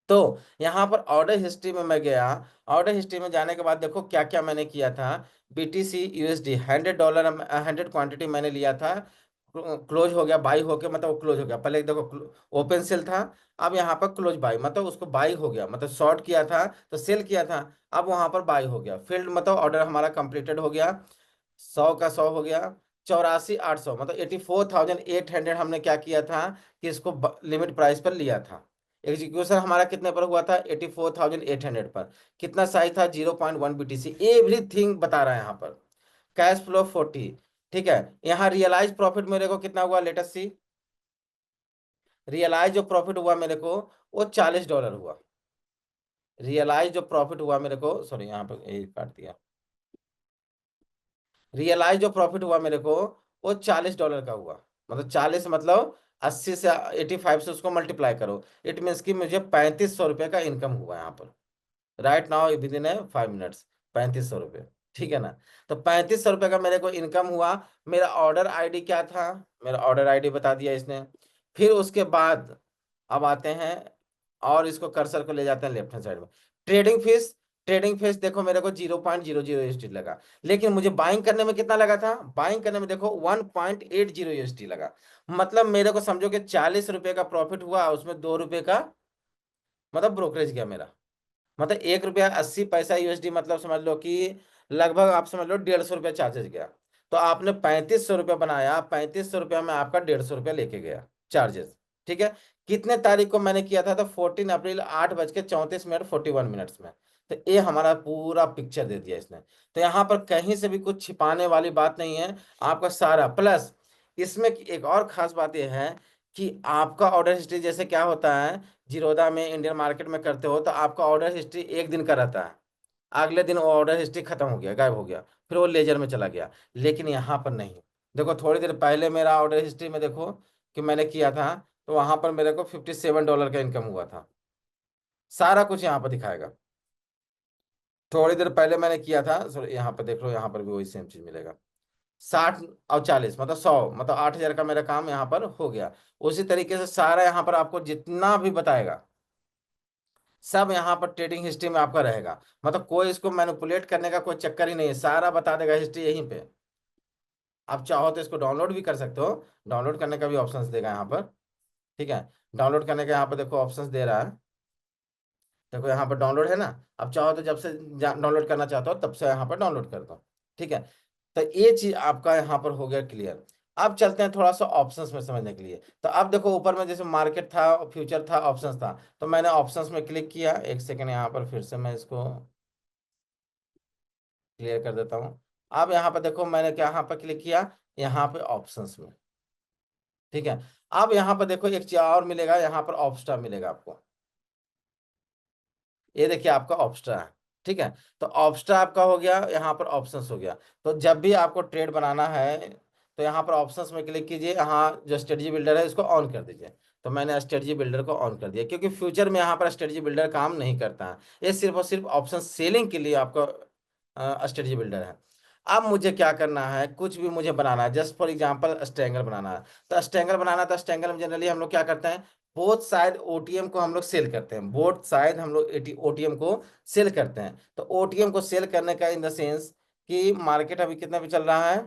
तो यहाँ पर ऑर्डर हिस्ट्री में मैं गया। ऑर्डर हिस्ट्री में जाने के बाद देखो क्या क्या मैंने किया था। BTC USD $100, 100 क्वांटिटी मैंने लिया था, क्लोज हो गया, बाई हो गया, मतलब वो क्लोज हो गया। पहले देखो ओपन सेल था, अब यहाँ पर क्लोज बाई, मतलब उसको बाई हो गया, मतलब शॉर्ट किया था तो सेल किया था। अब वहां पर बाई हो गया, फील्ड मतलब ऑर्डर हमारा कंप्लीटेड हो गया, 100 का 100 हो गया, 84,800 मतलब 84,800 हमने क्या किया था कि इसको लिमिट प्राइस पर लिया था। एग्जीक्यूशन हमारा कितने पर हुआ था, 84,800 पर। कितना साइज था, 0.1 BTC, एवरीथिंग बता रहा है यहाँ पर। Cash flow 40। ठीक है, यहाँ रियलाइज प्रॉफिट मेरे को कितना हुआ, लेटेस्ट सी। रियलाइज जो प्रॉफिट हुआ मेरे को, वो $40 हुआ। रियलाइज जो प्रॉफिट हुआ मेरे को, सॉरी यहाँ पे ये काट दिया। रियलाइज जो प्रॉफिट हुआ मेरे को, वो $40 का हुआ। मतलब 40 मतलब 80 से 85 से उसको मल्टीप्लाई करो, इट मीन्स कि मुझे 3500 रुपये का इनकम हुआ यहाँ पर। Right now with in 5 minutes, 3500 रुपये। ठीक है ना। तो 3500 रुपये का मेरे को इनकम हुआ। मेरा ऑर्डर आईडी क्या था, मेरा ऑर्डर आईडी बता दिया इसने। फिर उसके बाद अब आते हैं, और इसको कर्सर को ले जाते हैं लेफ्ट हैंड साइड में। ट्रेडिंग फीस, ट्रेडिंग फीस देखो मेरे को 0.00 USD लगा। लेकिन मुझे बाइंग करने में कितना लगा था, बाइंग करने में देखो 1.80 USD लगा। मतलब मेरे को समझो कि 40 रुपये का प्रॉफिट हुआ, उसमें 2 रुपये का मतलब ब्रोकरेज गया मेरा। मतलब 1 रुपया 80 पैसा USD, मतलब समझ लो कि लगभग आप समझ लो 150 रुपया चार्जेस गया। तो आपने 3500 रुपया बनाया, 3500 रुपया में आपका 150 रुपया लेके गया चार्जेस। ठीक है। कितने तारीख को मैंने किया था, तो 14 अप्रैल, 8:34 मिनट 41 मिनट्स में। तो ये हमारा पूरा पिक्चर दे दिया इसने। तो यहाँ पर कहीं से भी कुछ छिपाने वाली बात नहीं है, आपका सारा प्लस। इसमें एक और खास बात यह है कि आपका ऑर्डर हिस्ट्री जैसे क्या होता है, जीरोधा में इंडियन मार्केट में करते हो तो आपका ऑर्डर हिस्ट्री एक दिन का रहता है। अगले दिन वो ऑर्डर हिस्ट्री खत्म हो गया, गायब हो गया, फिर वो लेजर में चला गया। लेकिन यहाँ पर नहीं। देखो थोड़ी देर पहले मेरा ऑर्डर हिस्ट्री में देखो कि मैंने किया था, तो वहां पर मेरे को $57 का इनकम हुआ था। सारा कुछ यहाँ पर दिखाएगा। थोड़ी देर पहले मैंने किया था, सॉरी यहाँ पर देख लो, यहाँ पर भी वही सेम चीज मिलेगा। 60 और 40 मतलब 100, मतलब 8,000 का मेरा काम यहाँ पर हो गया। उसी तरीके से सारा यहाँ पर आपको जितना भी बताएगा, सब यहाँ पर ट्रेडिंग हिस्ट्री में आपका रहेगा। मतलब कोई इसको मैनिपुलेट करने का कोई चक्कर ही नहीं है, सारा बता देगा हिस्ट्री यहीं पे। आप चाहो तो इसको डाउनलोड भी कर सकते हो, डाउनलोड करने का भी ऑप्शंस देगा यहाँ पर। ठीक है। डाउनलोड करने का यहाँ पर देखो ऑप्शंस दे रहा है। देखो यहाँ पर डाउनलोड है ना। अब चाहो तो जब से डाउनलोड करना चाहते हो तब से यहाँ पर डाउनलोड कर दो। ठीक है। तो ये चीज आपका यहाँ पर हो गया क्लियर। अब चलते हैं थोड़ा सा ऑप्शंस में समझने के लिए। तो अब देखो ऊपर में जैसे मार्केट था, फ्यूचर था, ऑप्शंस था, तो मैंने ऑप्शंस में क्लिक किया। एक सेकेंड यहाँ पर फिर से मैं इसको क्लियर कर देता हूँ। अब यहाँ पर देखो मैंने क्या यहाँ पर क्लिक किया, यहाँ पे ऑप्शंस में। ठीक है। अब यहाँ पर देखो एक चीज और मिलेगा, यहाँ पर ऑप्स्टा मिलेगा आपको। ये देखिए आपका ऑप्स्ट्रा है। ठीक है। तो ऑप्स्ट्रा आपका हो गया, यहाँ पर ऑप्शंस हो गया। तो जब भी आपको ट्रेड बनाना है तो यहाँ पर ऑप्शंस में क्लिक कीजिए, यहाँ जो स्ट्रेटजी बिल्डर है इसको ऑन कर दीजिए। तो मैंने स्ट्रेटजी बिल्डर को ऑन कर दिया, क्योंकि फ्यूचर में यहाँ पर स्ट्रेटजी बिल्डर काम नहीं करता है। ये सिर्फ और सिर्फ ऑप्शन सेलिंग के लिए आपका स्ट्रेटजी बिल्डर है। अब मुझे क्या करना है, कुछ भी मुझे बनाना है, जस्ट फॉर एग्जांपल स्ट्रैंगल बनाना है। तो स्ट्रैंगल बनाना था, स्ट्रैंगल में जनरली हम लोग क्या करते हैं, बोथ साइड ओटीएम को हम लोग सेल करते हैं, बोथ साइड हम लोग ओटीएम को सेल करते हैं। तो ओटीएम को सेल करने का इन द सेंस कि मार्केट अभी कितना पे चल रहा है,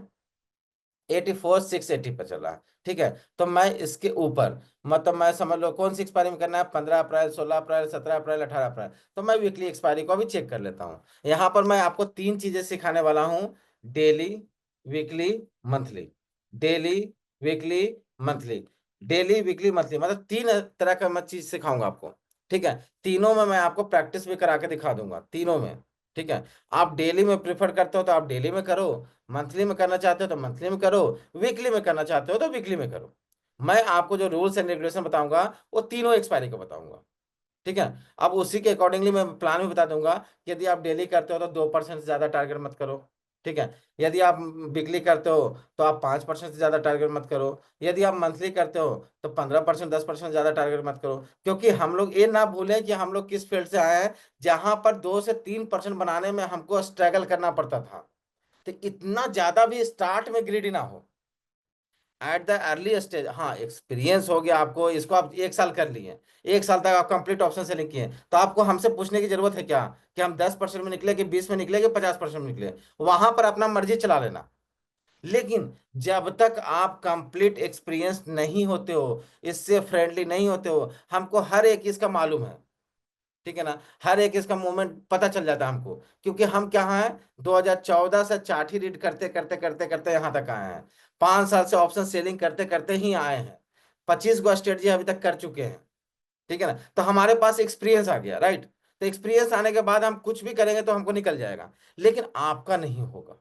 84,680 पर चल रहा है। ठीक है। तो मैं इसके ऊपर, मतलब मैं समझ लो कौन सी एक्सपायरी में करना है, 15 अप्रैल, 16 अप्रैल, 17 अप्रैल, 18 अप्रैल। तो मैं वीकली एक्सपायरी को भी चेक कर लेता हूँ। यहाँ पर मैं आपको तीन चीजें सिखाने वाला हूँ, daily, weekly, monthly. Daily, weekly, monthly. Daily, weekly, monthly, मतलब तीन तरह का मैं चीज सिखाऊंगा आपको। ठीक है। तीनों में मैं आपको प्रैक्टिस भी करा के दिखा दूंगा, तीनों में। ठीक है। आप डेली में प्रिफर करते हो तो आप डेली में करो, मंथली में करना चाहते हो तो मंथली में करो, वीकली में करना चाहते हो तो वीकली में करो। मैं आपको जो रूल्स एंड रेगुलेशन बताऊंगा वो तीनों एक्सपायरी को बताऊंगा। ठीक है। अब उसी के अकॉर्डिंगली मैं प्लान भी बता दूंगा कि यदि आप डेली करते हो तो 2% से ज्यादा टारगेट मत करो। ठीक है। यदि आप वीकली करते हो तो आप 5% से ज्यादा टारगेट मत करो। यदि आप मंथली करते हो तो 15%, 10% ज्यादा टारगेट मत करो। क्योंकि हम लोग ये ना भूलें कि हम लोग किस फील्ड से आए हैं, जहां पर 2 से 3% बनाने में हमको स्ट्रगल करना पड़ता था। तो इतना ज्यादा भी स्टार्ट में ग्रीडी ना हो, एट द अर्ली स्टेज। हाँ, एक्सपीरियंस हो गया आपको, इसको आप 1 साल कर लिए, 1 साल तक आप कंप्लीट ऑप्शन सेलिंग किए, तो आपको हमसे पूछने की जरूरत है क्या कि हम 10% में निकले कि 20 में निकले कि 50% में निकले। वहां पर अपना मर्जी चला लेना। लेकिन जब तक आप कंप्लीट एक्सपीरियंस नहीं होते हो, इससे फ्रेंडली नहीं होते हो, हमको हर एक इसका मालूम है। ठीक है ना। हर एक इसका मूवमेंट पता चल जाता है हमको, क्योंकि हम क्या हैं, 2014 से चार्ट ही रीड करते करते करते करते यहाँ तक आए हैं। 5 साल से ऑप्शन सेलिंग करते करते ही आए हैं। 25 गो स्ट्रेटजी अभी तक कर चुके हैं। ठीक है ना, तो हमारे पास एक्सपीरियंस आ गया, राइट। तो एक्सपीरियंस आने के बाद हम कुछ भी करेंगे तो हमको निकल जाएगा, लेकिन आपका नहीं होगा।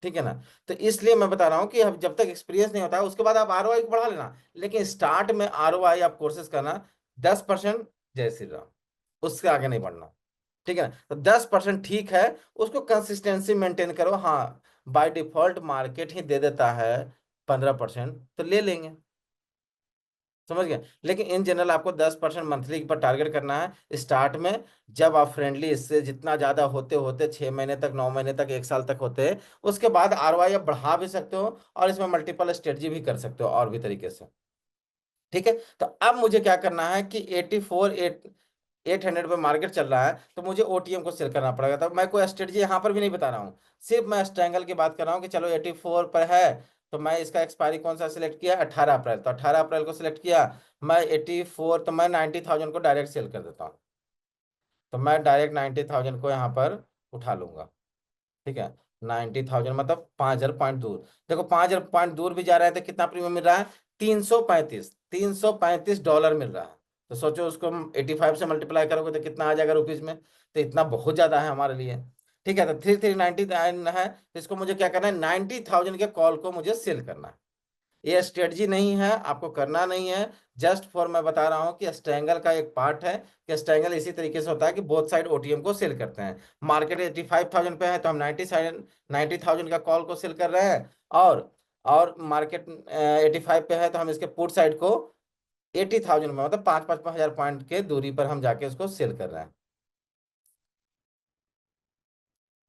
ठीक है ना। तो इसलिए मैं बता रहा हूँ कि अब जब तक एक्सपीरियंस नहीं होता है, उसके बाद आप आरओआई को बढ़ा लेना, लेकिन स्टार्ट में आरओआई आप कोर्सेज करना 10%। जय श्री राम। उससे आगे नहीं बढ़ना। ठीक है ना, तो 10% ठीक है। उसको कंसिस्टेंसी मेंटेन करो। हाँ, बाय डिफॉल्ट मार्केट ही दे देता है 15%, तो ले लेंगे। समझ गए। लेकिन इन जनरल आपको 10% मंथली पर टारगेट करना है स्टार्ट में। जब आप फ्रेंडली, इससे जितना ज्यादा होते होते 6 महीने तक, 9 महीने तक, 1 साल तक होते हैं, उसके बाद आरओआई आप बढ़ा भी सकते हो, और इसमें मल्टीपल स्ट्रेटजी भी कर सकते हो और भी तरीके से। ठीक है। तो अब मुझे क्या करना है कि 800 पे मार्केट चल रहा है, तो मुझे ओटीएम को सेल करना पड़ेगा। तो मैं कोई स्ट्रेटजी यहाँ पर भी नहीं बता रहा हूँ, सिर्फ मैं स्ट्रैंगल की बात कर रहा हूँ कि चलो 84 पर है, तो मैं इसका एक्सपायरी कौन सा सिलेक्ट किया, 18 अप्रैल, तो 18 अप्रैल को सिलेक्ट किया। मैं 84, तो मैं 90,000 को डायरेक्ट सेल कर देता हूँ। तो मैं डायरेक्ट 90,000 को यहाँ पर उठा लूंगा। ठीक है। 90,000 मतलब 5,000 पॉइंट दूर। देखो 5,000 पॉइंट दूर भी जा रहा है तो कितना प्रीमियम मिल रहा है, 335 मिल रहा है। तो सोचो उसको हम 85 से मल्टीप्लाई करोगे तो कितना आ जाएगा रुपीज में, तो इतना बहुत ज्यादा है हमारे लिए। ठीक है, तो 3,399 है, तो इसको मुझे क्या करना है, 90,000 के कॉल को मुझे सेल करना है। ये स्ट्रेटजी नहीं है, आपको करना नहीं है। जस्ट फॉर मैं बता रहा हूँ कि स्ट्रैंगल का एक पार्ट है, कि स्ट्रैंगल इसी तरीके से होता है कि बोथ साइड ओटीएम को सेल करते हैं। मार्केट 85,000 पे है, तो हम 90,000 का कॉल को सेल कर रहे हैं। और मार्केट 85 पे है, तो हम इसके पुट साइड को 80,000 में, मतलब 5,000 पॉइंट के दूरी पर हम जाके उसको सेल कर रहे हैं।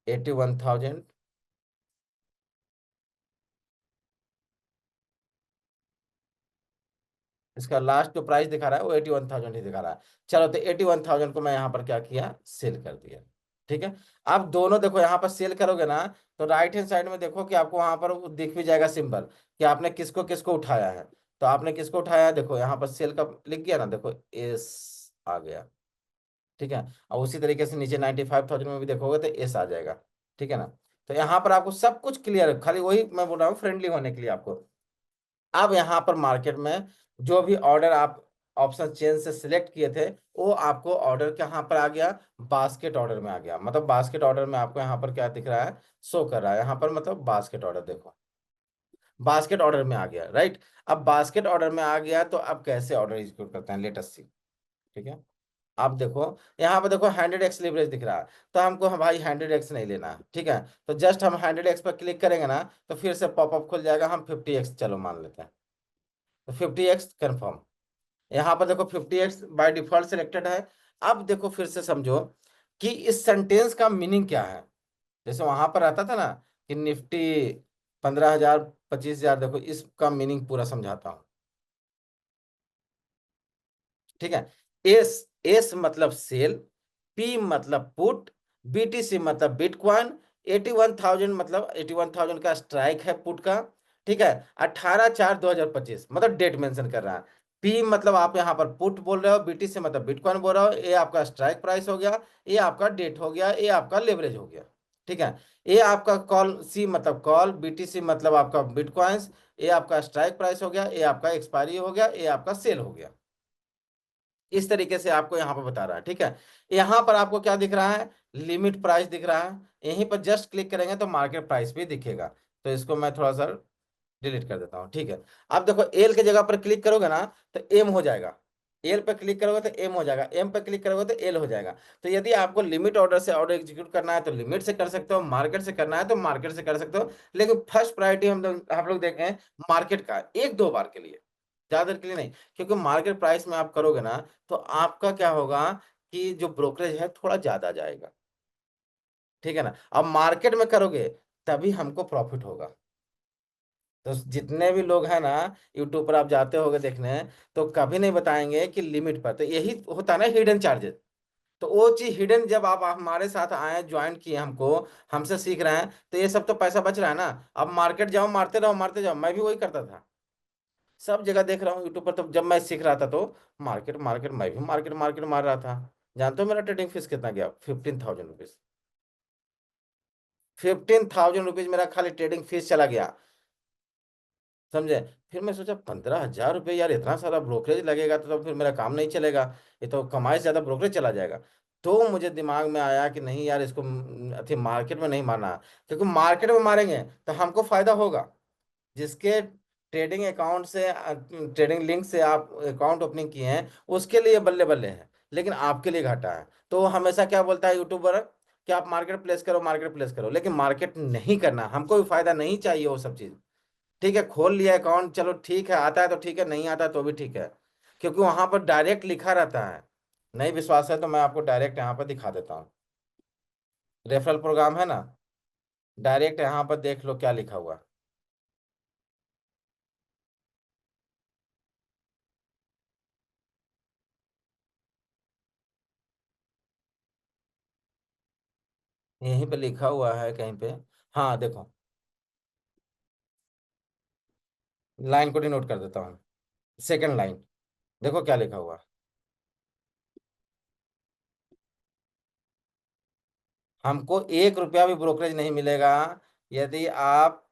81,000। इसका लास्ट जो प्राइस दिखा रहा है वो 81,000 ही दिखा रहा है। चलो, तो 81,000 को मैं यहाँ पर क्या किया, सेल कर दिया। ठीक है। अब दोनों देखो, यहाँ पर सेल करोगे ना, तो राइट हैंड साइड में देखो कि आपको वहां पर वो दिख भी जाएगा सिंबल, कि आपने किसको किसको उठाया है। तो आपने किसको उठाया है, देखो यहाँ पर सेल का लिख गया ना, देखो एस आ गया। ठीक है। और उसी तरीके से नीचे 95,000 में भी देखोगे तो एस आ जाएगा। ठीक है ना। तो यहाँ पर आपको सब कुछ क्लियर है, खाली वही मैं बोल रहा हूँ फ्रेंडली होने के लिए आपको। अब यहाँ पर मार्केट में जो भी ऑर्डर आप ऑप्शन चेन से सिलेक्ट किए थे, वो आपको ऑर्डर कहाँ पर आ गया, बास्केट ऑर्डर में आ गया। मतलब बास्केट ऑर्डर में आपको यहाँ पर क्या दिख रहा है, शो कर रहा है यहाँ पर, मतलब बास्केट ऑर्डर देखो, बास्केट ऑर्डर में आ गया, राइट। अब बास्केट ऑर्डर में आ गया, तो अब कैसे ऑर्डर एग्जीक्यूट करते हैं, लेट अस सी। ठीक है। आप देखो, यहाँ पर देखो 100x लिवरेज दिख रहा है, तो हमको हम भाई 100x नहीं लेना है। ठीक है। तो जस्ट हम 100x पर क्लिक करेंगे ना, तो फिर से पॉपअप खुल जाएगा, हम 50x चलो मान लेते हैं। तो 50x कन्फर्म। यहाँ पर देखो 50x बाय डिफॉल्ट सिलेक्टेड है। अब देखो फिर से समझो कि इस सेंटेंस का मीनिंग क्या है। जैसे वहां पर आता था ना कि निफ्टी 15,000, 25,000, देखो इसका मीनिंग पूरा समझाता हूँ। ठीक है। एस, एस मतलब सेल, पी मतलब पुट, बीटीसी मतलब बिटकॉइन, 81,000 मतलब 81,000 का स्ट्राइक है पुट का। ठीक है। 18/4/2025 मतलब डेट मेंशन कर रहा है। पी मतलब आप यहाँ पर पुट बोल रहे हो, बीटीसी मतलब बिटकॉइन बोल रहे हो, ये आपका स्ट्राइक प्राइस हो गया, ये आपका डेट हो गया, ये आपका लेवरेज हो गया। ठीक है। ये आपका कॉल, सी मतलब कॉल, बीटीसी मतलब आपका बिटकॉइंस, ये आपका स्ट्राइक प्राइस हो गया, ये आपका एक्सपायरी हो गया, ये आपका सेल हो गया। इस तरीके से आपको यहाँ पर बता रहा है। ठीक है। यहाँ पर आपको क्या दिख रहा है, लिमिट प्राइस दिख रहा है। यहीं पर जस्ट क्लिक करेंगे तो मार्केट प्राइस भी दिखेगा। तो इसको मैं थोड़ा सा डिलीट कर देता हूँ। ठीक है। अब देखो एल के जगह पर क्लिक करोगे ना, तो एम हो जाएगा। एल पे क्लिक करोगे तो एम हो जाएगा, एम पे क्लिक करोगे तो एल हो जाएगा। तो यदि आपको लिमिट ऑर्डर से ऑर्डर एग्जीक्यूट करना है तो लिमिट से कर सकते हो, मार्केट से करना है तो मार्केट से कर सकते हो। लेकिन फर्स्ट प्रायोरिटी हम लोग देखें मार्केट का, एक दो बार के लिए, ज्यादा देर के लिए नहीं। क्योंकि मार्केट प्राइस में आप करोगे ना, तो आपका क्या होगा कि जो ब्रोकरेज है थोड़ा ज्यादा जाएगा। ठीक है ना। अब मार्केट में करोगे तभी हमको प्रॉफिट होगा। तो जितने भी लोग हैं ना, यूट्यूब पर आप जाते होगे देखने, तो कभी नहीं बताएंगे कि लिमिट पर, तो यही होता है ना हिडन चार्जेस। तो वो चीज हिडन, जब आप हमारे साथ आए, ज्वाइन किए हमको, हमसे सीख रहे हैं, तो ये सब तो पैसा बच रहा है ना। अब मार्केट जाओ, मारते रहो मारते जाओ, मैं भी वही करता था। सब जगह देख रहा हूँ यूट्यूब पर, तो जब मैं सीख रहा था तो मार्केट मार्केट मैं भी मार्केट मार्केट मार रहा था। जानते हो मेरा ट्रेडिंग फीस कितना गया? 15,000 रुपीज। 15,000 रुपीज मेरा खाली ट्रेडिंग फीस चला गया। समझे? फिर मैं सोचा 15,000 रुपये, यार इतना सारा ब्रोकरेज लगेगा तो फिर मेरा काम नहीं चलेगा, ये तो कमाई से ज्यादा ब्रोकरेज चला जाएगा। तो मुझे दिमाग में आया कि नहीं यार, इसको अति मार्केट में नहीं मारना, क्योंकि मार्केट में मारेंगे तो हमको फायदा होगा। जिसके ट्रेडिंग अकाउंट से, ट्रेडिंग लिंक से आप अकाउंट ओपनिंग किए हैं, उसके लिए बल्ले बल्ले है, लेकिन आपके लिए घाटा है। तो वो हमेशा क्या बोलता है यूट्यूबर, कि आप मार्केट प्लेस करो, मार्केट प्लेस करो, लेकिन मार्केट नहीं करना, हमको भी फायदा नहीं चाहिए वो सब चीज। ठीक है, खोल लिया अकाउंट, चलो ठीक है, आता है तो ठीक है, नहीं आता तो भी ठीक है, क्योंकि वहां पर डायरेक्ट लिखा रहता है। नहीं विश्वास है तो मैं आपको डायरेक्ट यहाँ पर दिखा देता हूँ। रेफरल प्रोग्राम है ना, डायरेक्ट यहाँ पर देख लो क्या लिखा हुआ। यहीं पे लिखा हुआ है कहीं पे। हाँ देखो, लाइन को डिनोट कर देता हूँ। सेकंड लाइन, देखो क्या लिखा हुआ। हमको 1 रुपया भी ब्रोकरेज नहीं मिलेगा यदि आप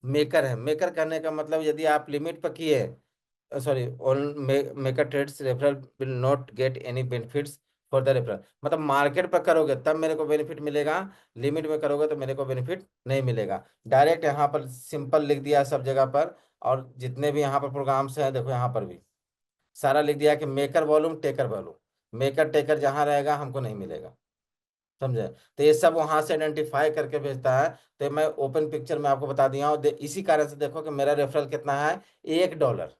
मेकर है। मेकर करने का मतलब, यदि आप लिमिट पर किए, sorry, on maker trades referral will not get any benefits for the referral, मतलब मार्केट पर करोगे तब मेरे को बेनिफिट मिलेगा, लिमिट में करोगे तो मेरे को बेनिफिट नहीं मिलेगा। डायरेक्ट यहाँ पर सिंपल लिख दिया सब जगह पर। और जितने भी यहाँ पर प्रोग्राम्स हैं, देखो यहाँ पर भी सारा लिख दिया कि maker volume, taker volume, maker taker जहाँ रहेगा हमको नहीं मिलेगा। समझे? तो ये सब वहां से आइडेंटिफाई करके भेजता है। तो मैं ओपन पिक्चर में आपको बता दिया हूँ, इसी कारण से देखो कि मेरा रेफरल कितना है, $1,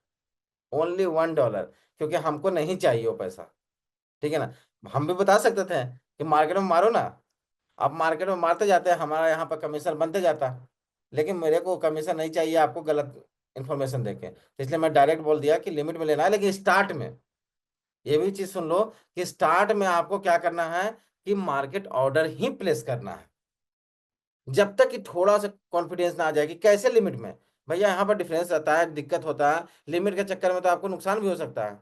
ओनली $1, क्योंकि हमको नहीं चाहिए वो पैसा। ठीक है ना? हम भी बता सकते थे कि मार्केट में मारो ना, आप मार्केट में मारते जाते हैं, हमारा यहाँ पर कमीशन बनते जाता, लेकिन मेरे को कमीशन नहीं चाहिए आपको गलत इन्फॉर्मेशन देके, तो इसलिए मैं डायरेक्ट बोल दिया कि लिमिट में लेना है, लेकिन स्टार्ट में ये भी चीज सुन लो कि स्टार्ट में आपको क्या करना है, कि मार्केट ऑर्डर ही प्लेस करना है, जब तक कि थोड़ा सा कॉन्फिडेंस ना आ जाए कि कैसे लिमिट में। भैया यहाँ पर डिफरेंस रहता है, दिक्कत होता है, लिमिट के चक्कर में तो आपको नुकसान भी हो सकता है।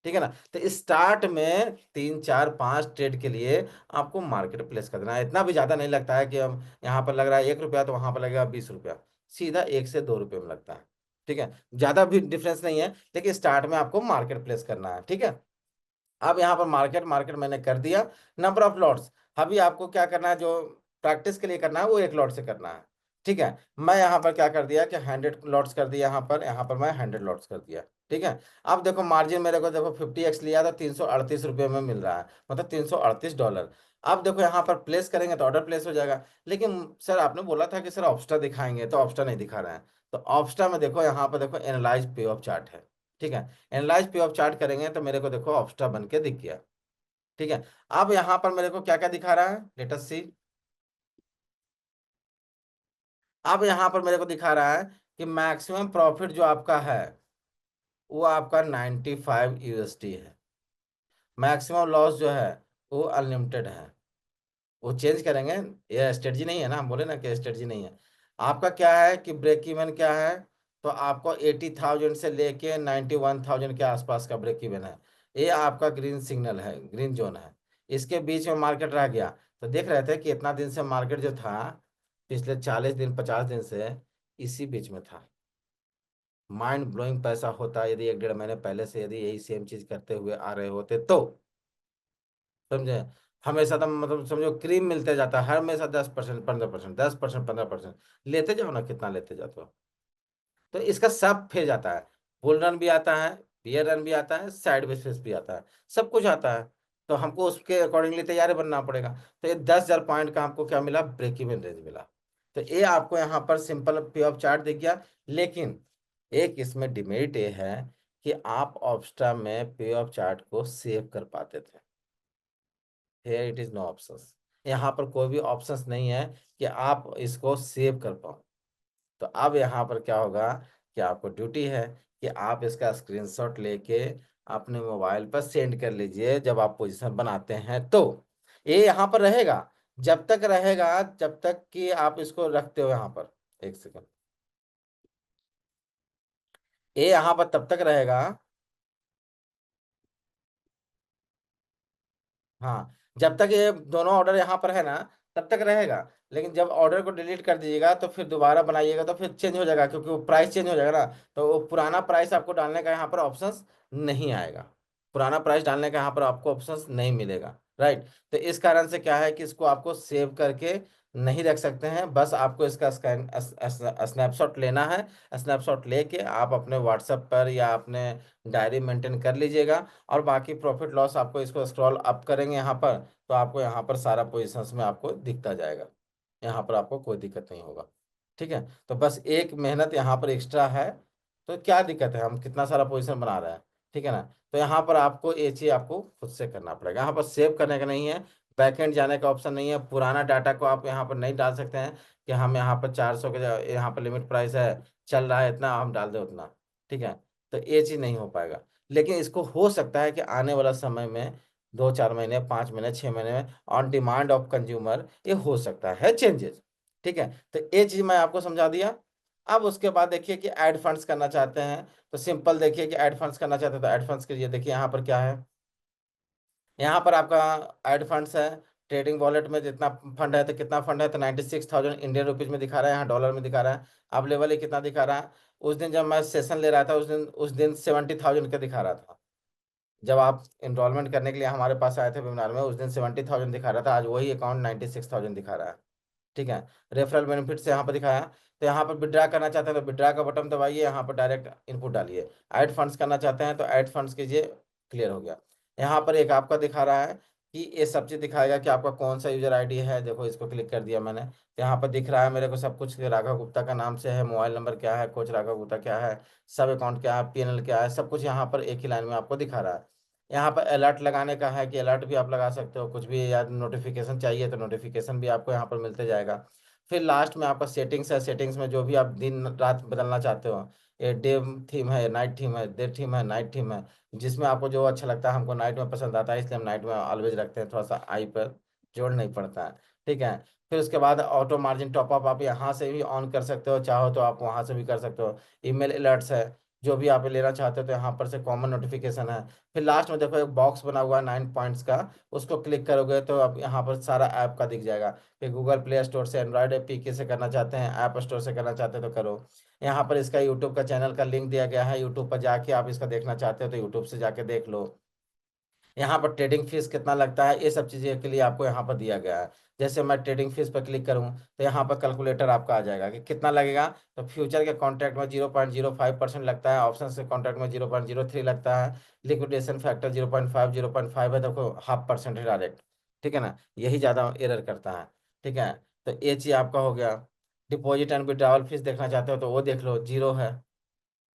ठीक है ना? तो स्टार्ट में 3 4 5 ट्रेड के लिए आपको मार्केट प्लेस कर देना है। इतना भी ज्यादा नहीं लगता है कि हम यहाँ पर लग रहा है 1 रुपया तो वहां पर लगेगा 20 रुपया, सीधा 1 से 2 रुपये में लगता है। ठीक है, ज्यादा भी डिफरेंस नहीं है, लेकिन स्टार्ट में आपको मार्केट प्लेस करना है। ठीक है, अब यहाँ पर मार्केट मार्केट मैंने कर दिया। नंबर ऑफ लॉट्स, अभी आपको क्या करना है, जो प्रैक्टिस के लिए करना है वो 1 लॉट से करना है। ठीक है, मैं यहाँ पर क्या कर दिया कि 100 लॉट्स कर दिया, यहाँ पर मैं 100 लॉट्स कर दिया। ठीक है, अब देखो मार्जिन मेरे को देखो 50x लिया तो 338 रुपये में मिल रहा है, मतलब $338। अब देखो यहाँ पर प्लेस करेंगे तो ऑर्डर प्लेस हो जाएगा, लेकिन सर आपने बोला था कि सर ऑप्स्टा दिखाएंगे, तो ऑप्स्टा नहीं दिखा रहे हैं। तो ऑप्स्टा में देखो, यहाँ पर देखो एनालाइज पे ऑफ चार्ट है। ठीक है, एनालाइज पे ऑफ चार्ट करेंगे तो मेरे को देखो ऑप्स्टा बन के दिख गया। ठीक है, अब यहाँ पर मेरे को क्या क्या दिखा रहा है, लेट अस सी। अब यहाँ पर मेरे को दिखा रहा है कि मैक्सिमम प्रॉफिट जो आपका है वो आपका 95 USD है। मैक्सिमम लॉस जो है वो अनलिमिटेड है। वो चेंज करेंगे, ये स्ट्रेटजी नहीं है ना, हम बोले ना कि स्ट्रेटजी नहीं है। आपका क्या है कि ब्रेक इवन क्या है, तो आपको 80,000 से लेके 91,000 के आसपास का ब्रेक इवन है। ये आपका ग्रीन सिग्नल है, ग्रीन जोन है। इसके बीच में मार्केट रह गया, तो देख रहे थे कि इतना दिन से मार्केट जो था, पिछले 40 दिन 50 दिन से इसी बीच में था। माइंड ब्लोइंग पैसा होता यदि 1 1.5 महीने पहले से यदि यही सेम चीज करते हुए आ रहे होते तो। समझे? हमेशा तो मतलब समझो क्रीम मिलते जाता है, हर हमेशा 10% 15%, 10% 15%, लेते जाओ ना, कितना लेते जाते हो। तो इसका सब फिर जाता है, बुल रन भी आता है, बियर रन भी आता है, साइड बिजनेस भी आता है, सब कुछ आता है। तो हमको उसके अकॉर्डिंगली तैयारी बनना पड़ेगा। तो ये 10,000 पॉइंट का हमको क्या मिला, ब्रेक इवन रेंज मिला। तो ये आपको यहाँ पर सिंपल पे ऑफ चार्ट दिख गया। लेकिन एक इसमें डिमेरिट ये है कि आप ऑब्स्टा में पे ऑफ चार्ट को सेव कर पाते थे। Here it is no options, यहाँ पर कोई भी ऑप्शंस नहीं है कि आप इसको सेव कर पाओ। तो अब यहाँ पर क्या होगा कि आपको ड्यूटी है कि आप इसका स्क्रीनशॉट लेके अपने मोबाइल पर सेंड कर लीजिए, जब आप पोजीशन बनाते हैं तो। ये यहाँ पर रहेगा, जब तक रहेगा, जब तक कि आप इसको रखते हो यहाँ पर। एक सेकंड, ये यहाँ पर तब तक रहेगा। हाँ, जब तक ये दोनों ऑर्डर यहाँ पर है ना, तब तक रहेगा। लेकिन जब ऑर्डर को डिलीट कर दीजिएगा तो फिर दोबारा बनाइएगा तो फिर चेंज हो जाएगा, क्योंकि वो प्राइस चेंज हो जाएगा ना। तो वो पुराना प्राइस आपको डालने का यहाँ पर ऑप्शंस नहीं आएगा। पुराना प्राइस डालने का यहाँ पर आपको ऑप्शंस नहीं मिलेगा। राइट। तो इस कारण से क्या है कि इसको आपको सेव करके नहीं रख सकते हैं। बस आपको इसका स्नैपशॉट लेना है। स्नैपशॉट लेके आप अपने व्हाट्सएप पर या अपने डायरी मेंटेन कर लीजिएगा। और बाकी प्रॉफिट लॉस आपको इसको स्क्रॉल अप करेंगे यहाँ पर, तो आपको यहाँ पर सारा पोजीशंस में आपको दिखता जाएगा। यहाँ पर आपको कोई दिक्कत नहीं होगा। ठीक है। तो बस एक मेहनत यहाँ पर एक्स्ट्रा है। तो क्या दिक्कत है, हम कितना सारा पोजीशन बना रहे हैं। ठीक है ना। तो यहाँ पर आपको ये चीज आपको खुद से करना पड़ेगा। यहाँ पर सेव करने का नहीं है, बैकएंड जाने का ऑप्शन नहीं है। पुराना डाटा को आप यहाँ पर नहीं डाल सकते हैं कि हम यहाँ पर 400 के यहाँ पर लिमिट प्राइस है, चल रहा है इतना, हम डाल दे उतना। ठीक है। तो ये चीज नहीं हो पाएगा। लेकिन इसको हो सकता है कि आने वाला समय में 2-4 महीने, 5 महीने, 6 महीने में ऑन डिमांड ऑफ कंज्यूमर ये हो सकता है चेंजेस। ठीक है। तो ये चीज मैं आपको समझा दिया। अब उसके बाद देखिए कि ऐड फंड्स करना चाहते हैं तो सिंपल देखिए कि ऐड फंड्स करना चाहते हैं तो ऐड फंड्स के लिए देखिए यहाँ पर क्या है। यहाँ पर आपका ऐड फंड्स है। ट्रेडिंग वॉलेट में जितना फंड है, तो कितना फंड है, तो 96,000 इंडियन रुपीज में दिखा रहा है, यहाँ डॉलर में दिखा रहा है। अब लेवल ये कितना दिखा रहा है। उस दिन जब मैं सेशन ले रहा था, उस दिन 70,000 का दिखा रहा था। जब आप इनरोलमेंट करने के लिए हमारे पास आए थे वेबिनार में, उस दिन 70,000 दिखा रहा था। आज वही अकाउंट 96,000 दिखा रहा है। ठीक है। रेफरल बेनिफिट से यहाँ पर दिखाया। तो यहाँ पर विड्रा करना चाहते हैं तो विड्रा का बटन दबाइए, यहाँ पर डायरेक्ट इनपुट डालिए। ऐड फंड्स करना चाहते हैं तो ऐड फंड्स कीजिए। क्लियर हो गया। यहाँ पर एक आपका दिखा रहा है कि ये सब चीज दिखाएगा कि आपका कौन सा यूजर आईडी है। देखो इसको क्लिक कर दिया मैंने, तो यहाँ पर दिख रहा है मेरे को सब कुछ, राघव गुप्ता का नाम से है, मोबाइल नंबर क्या है, कोच राघव गुप्ता क्या है, सब अकाउंट क्या है, पीएनएल क्या है, सब कुछ यहाँ पर एक ही लाइन में आपको दिखा रहा है। यहाँ पर अलर्ट लगाने का है कि अलर्ट भी आप लगा सकते हो, कुछ भी या नोटिफिकेशन चाहिए तो नोटिफिकेशन भी आपको यहाँ पर मिलते जाएगा। फिर लास्ट में आपका सेटिंग्स है। सेटिंग्स में जो भी आप दिन रात बदलना चाहते हो, ये डे थीम है, नाइट थीम है, डे थीम है, नाइट थीम है, जिसमें आपको जो अच्छा लगता है। हमको नाइट में पसंद आता है इसलिए हम नाइट में ऑलवेज रखते हैं, थोड़ा सा आई पर जोड़ नहीं पड़ता है। ठीक है। फिर उसके बाद ऑटो मार्जिन टॉपअप आप यहाँ से भी ऑन कर सकते हो, चाहो तो आप वहाँ से भी कर सकते हो। ईमेल अलर्ट्स है, जो भी आप लेना चाहते हो तो यहाँ पर से कॉमन नोटिफिकेशन है। फिर लास्ट में देखो एक बॉक्स बना हुआ है 9 पॉइंट्स का, उसको क्लिक करोगे तो अब यहाँ पर सारा ऐप का दिख जाएगा कि गूगल प्ले स्टोर से, एंड्रॉयड एपीके से करना चाहते हैं, ऐप स्टोर से करना चाहते हैं तो करो। यहाँ पर इसका यूट्यूब का चैनल का लिंक दिया गया है, यूट्यूब पर जाके आप इसका देखना चाहते हो तो यूट्यूब से जाके देख लो। यहाँ पर ट्रेडिंग फीस कितना लगता है, ये सब चीज़ें के लिए आपको यहाँ पर दिया गया है। जैसे मैं ट्रेडिंग फीस पर क्लिक करूँ तो यहाँ पर कैलकुलेटर आपका आ जाएगा कि कितना लगेगा। तो फ्यूचर के कॉन्ट्रैक्ट में 0.05% लगता है, ऑप्शन के कॉन्ट्रैक्ट में 0.03 लगता है, लिक्विडेशन फैक्टर 0.5 है, देखो 0.5% है डायरेक्ट। ठीक है ना, यही ज़्यादा एरर करता है। ठीक है। तो ये चीज़ आपका हो गया। डिपॉजिट एंड विड्रावल फीस देखना चाहते हो तो वो देख लो, जीरो है।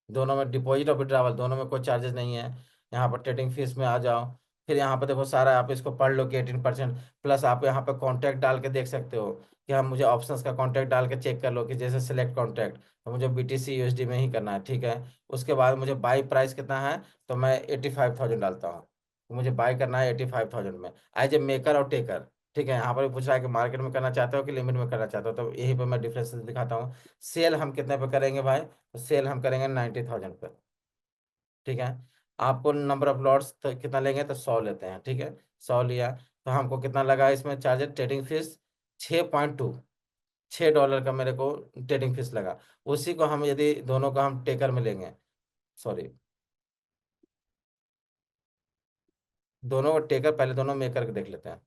दोनों में डिपॉजिट और विड्रावल दोनों में कोई चार्जेस नहीं है। यहाँ पर ट्रेडिंग फीस में आ जाओ। फिर यहाँ पर देखो सारा, आप इसको पढ़ लो कि 18% प्लस आप यहाँ पर कॉन्टैक्ट डाल के देख सकते हो कि हम, मुझे ऑप्शंस का कॉन्टैक्ट डाल के चेक कर लो कि जैसे सिलेक्ट कॉन्टैक्ट, तो मुझे BTC USD में ही करना है। ठीक है। उसके बाद मुझे बाई प्राइस कितना है, तो मैं 85,000 डालता हूँ। तो मुझे बाई करना है 85,000 में, एज ए मेकर और टेकर। ठीक है। यहाँ पर भी पूछ रहा है कि मार्केट में करना चाहते हो कि लिमिट में करना चाहते हो, तो यहीं पर मैं डिफरेंस दिखाता हूँ। सेल हम कितने पे करेंगे भाई, तो सेल हम करेंगे 90,000 पे। ठीक है। आपको नंबर ऑफ लॉट्स तो कितना लेंगे, तो 100 लेते हैं। ठीक है। 100 लिया तो हमको कितना लगा इसमें चार्जेस, ट्रेडिंग फीस 6.2, $6 का मेरे को ट्रेडिंग फीस लगा। उसी को हम यदि दोनों का हम टेकर में लेंगे, सॉरी, दोनों को टेकर, पहले दोनों मेकर के देख लेते हैं।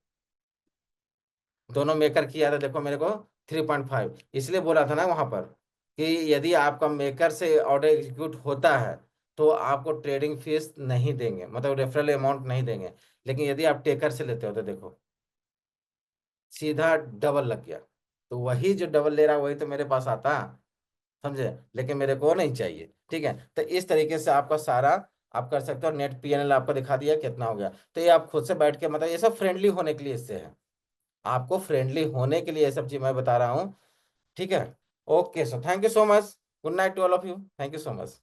दोनों मेकर किया था, देखो मेरे को 3.5, इसलिए बोला था ना वहां पर कि यदि आपका मेकर से ऑर्डर एग्जीक्यूट होता है तो आपको ट्रेडिंग फीस नहीं देंगे, मतलब रेफरल अमाउंट नहीं देंगे। लेकिन यदि आप टेकर से लेते हो तो देखो सीधा डबल लग गया। तो वही जो डबल ले रहा है वही तो मेरे पास आता, समझे, लेकिन मेरे को नहीं चाहिए। ठीक है। तो इस तरीके से आपका सारा आप कर सकते हो। नेट PNL आपको दिखा दिया कितना हो गया। तो ये आप खुद से बैठ के, मतलब ये सब फ्रेंडली होने के लिए इससे है, आपको फ्रेंडली होने के लिए ये सब चीज मैं बता रहा हूँ। ठीक है। Okay sir, thank you so much. Good night to all of you, thank you so much.